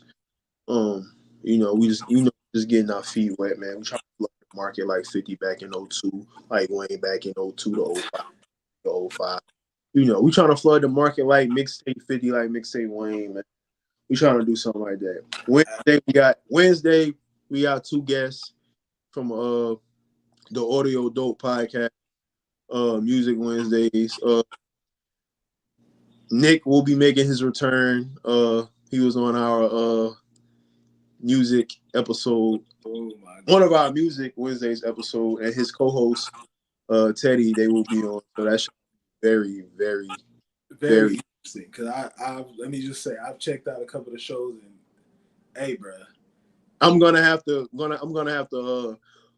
We just getting our feet wet, man. We trying to flood the market like 50 back in 02, like Wayne back in 02 to 05 to 05. We trying to flood the market like mixtape 50, like mixtape Wayne, man. We trying to do something like that. Wednesday we got 2 guests from the Audio Dope podcast, Music Wednesdays. Nick will be making his return. He was on our music episode, one of our Music Wednesdays episode, and his co-host Teddy, they will be on. So that's very, very, very interesting. Because I let me just say, I've checked out a couple of the shows, and hey, bro, I'm gonna have to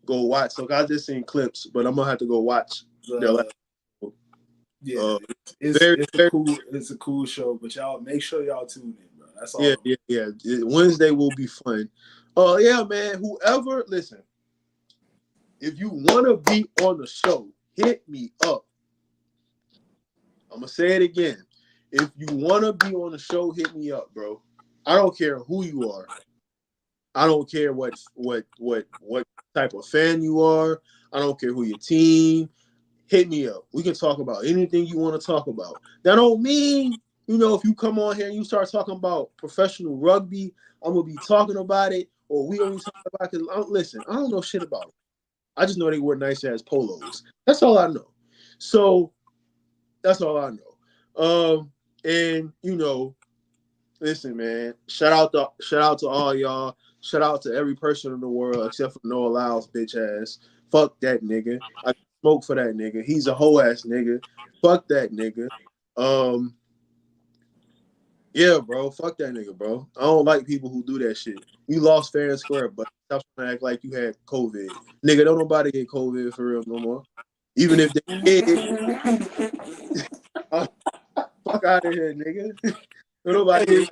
go watch. So I just seen clips, but I'm gonna have to go watch. It's a cool show, but y'all make sure y'all tune in, bro. That's all. Yeah. Wednesday will be fun. Oh yeah, man. Whoever, listen. If you want to be on the show, hit me up. I'm gonna say it again. If you want to be on the show, hit me up, bro. I don't care who you are. I don't care what type of fan you are. I don't care who your team. Hit me up. We can talk about anything you want to talk about. That don't mean, if you come on here and you start talking about professional rugby, I'm gonna be talking about it, or we only talk about it. Listen, I don't know shit about it. I just know they wear nice ass polos. That's all I know. So that's all I know. And listen, man. Shout out to all y'all. Shout out to every person in the world except for Noah Lyles, bitch ass. Fuck that nigga. I smoke for that nigga. He's a hoe ass nigga. Fuck that nigga. Yeah, bro. Fuck that nigga, bro. I don't like people who do that shit. You lost fair and square, but stop trying to act like you had COVID. Nigga, don't nobody get COVID for real no more. Even if they did, fuck out of here, nigga. Nobody.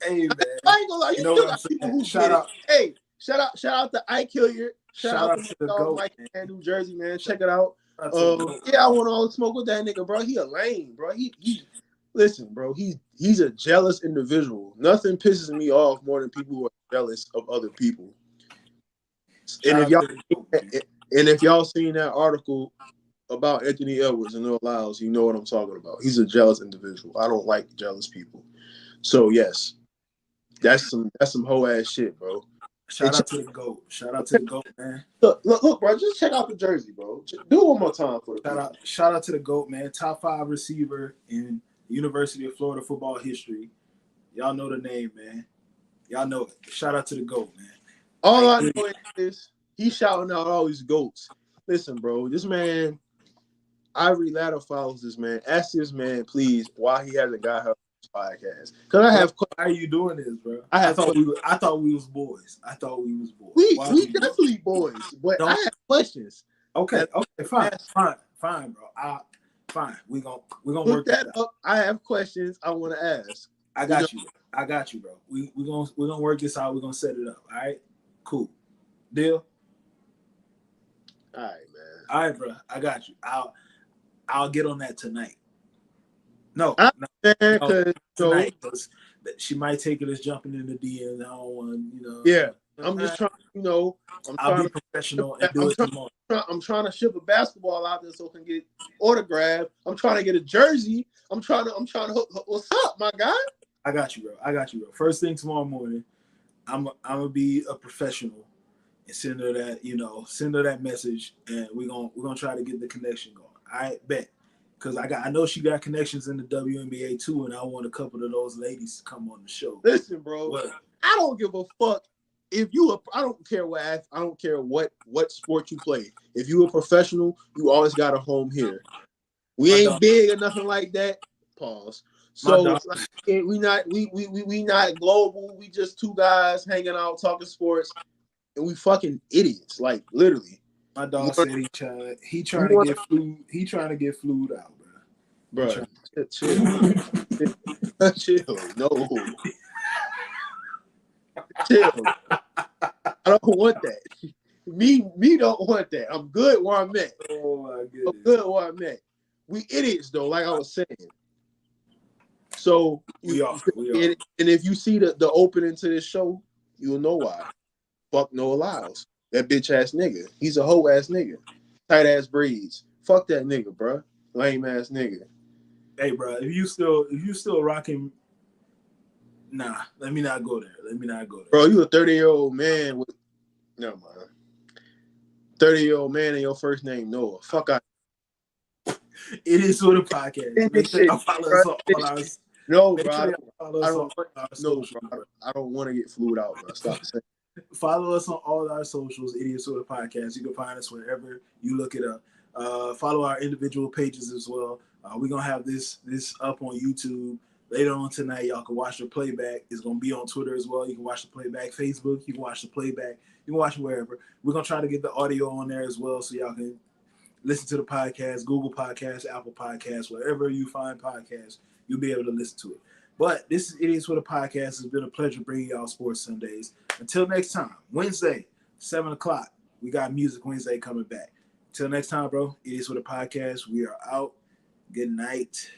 Hey man. I ain't gonna lie. You know still what I'm got people saying? who get it. Hey, shout out to Ike Hilliard. Shout out to the GOAT, Mike in New Jersey, man. Check it out. I want all the smoke with that nigga, bro. He a lame, bro. He listen, bro. He's a jealous individual. Nothing pisses me off more than people who are jealous of other people. And if y'all seen that article about Anthony Edwards and Noah Lyles, you know what I'm talking about. He's a jealous individual. I don't like jealous people. So yes, that's some hoe ass shit, bro. Shout out to the GOAT, man. Look, bro. Just check out the jersey, bro. Do it one more time for the shout out to the GOAT, man. Top 5 receiver in University of Florida football history. Y'all know the name, man. Y'all know it. Shout out to the GOAT, man. All I know is he's shouting out all these GOATs. Listen, bro. This man, Ivory Ladder follows this man. Ask this man, please, why he hasn't got her podcast. Because I have. Why are you doing this, bro? I thought we was boys. We definitely boys, but I have questions. Okay, fine, bro. Fine. We're gonna work that up. I have questions I want to ask. I got you, bro. We're gonna work this out. We're gonna set it up. All right, cool, deal. All right, man. All right, bro. I got you. I'll get on that tonight. No, tonight, because she might take it as jumping in the DMs. I don't want, Yeah, I'm just trying. I'll be professional and do it tomorrow. I'm trying to ship a basketball out there so I can get autographed. I'm trying to get a jersey. I'm trying to hook. What's up, my guy? I got you, bro. First thing tomorrow morning, I'm gonna be a professional and send her that message, and we're gonna try to get the connection going. All right, bet. Because I know she got connections in the WNBA too, and I want a couple of those ladies to come on the show. Listen, bro, I don't give a fuck if I don't care what sport you play. If you a professional, you always got a home here. We ain't big or nothing like that. Pause. So we not global. We just two guys hanging out talking sports, and we fucking idiots. Like literally. My dog said he trying to get flued out, bro. Chill. No. Chill. I don't want that. Me don't want that. I'm good where I'm at. Oh my goodness. I'm good where I'm at. We idiots though, like I was saying. So we are. And if you see the opening to this show, you'll know why. Fuck Noah Lyles. That bitch ass nigga. He's a hoe ass nigga. Tight ass braids. Fuck that nigga, bro. Lame ass nigga. Hey, bro. If you still rocking, nah. Let me not go there. Bro, you a 30-year-old man with. Never mind. 30-year-old man and your first name Noah. Fuck out. It is sort of podcast. Make sure y'all follow us on all our. No, bro. I don't want to get flued out, bro. Stop saying. Follow us on all our socials, Idiot Sort of Podcast. You can find us wherever you look it up. Follow our individual pages as well. We're going to have this up on YouTube later on tonight. Y'all can watch the playback. It's going to be on Twitter as well. You can watch the playback. Facebook, you can watch the playback. You can watch it wherever. We're going to try to get the audio on there as well so y'all can listen to the podcast, Google Podcasts, Apple Podcasts, wherever you find podcasts, you'll be able to listen to it. But this is It Is What a Podcast. It's been a pleasure bringing y'all Sports Sundays. Until next time, Wednesday, 7 o'clock. We got Music Wednesday coming back. Until next time, bro. It Is What a Podcast. We are out. Good night.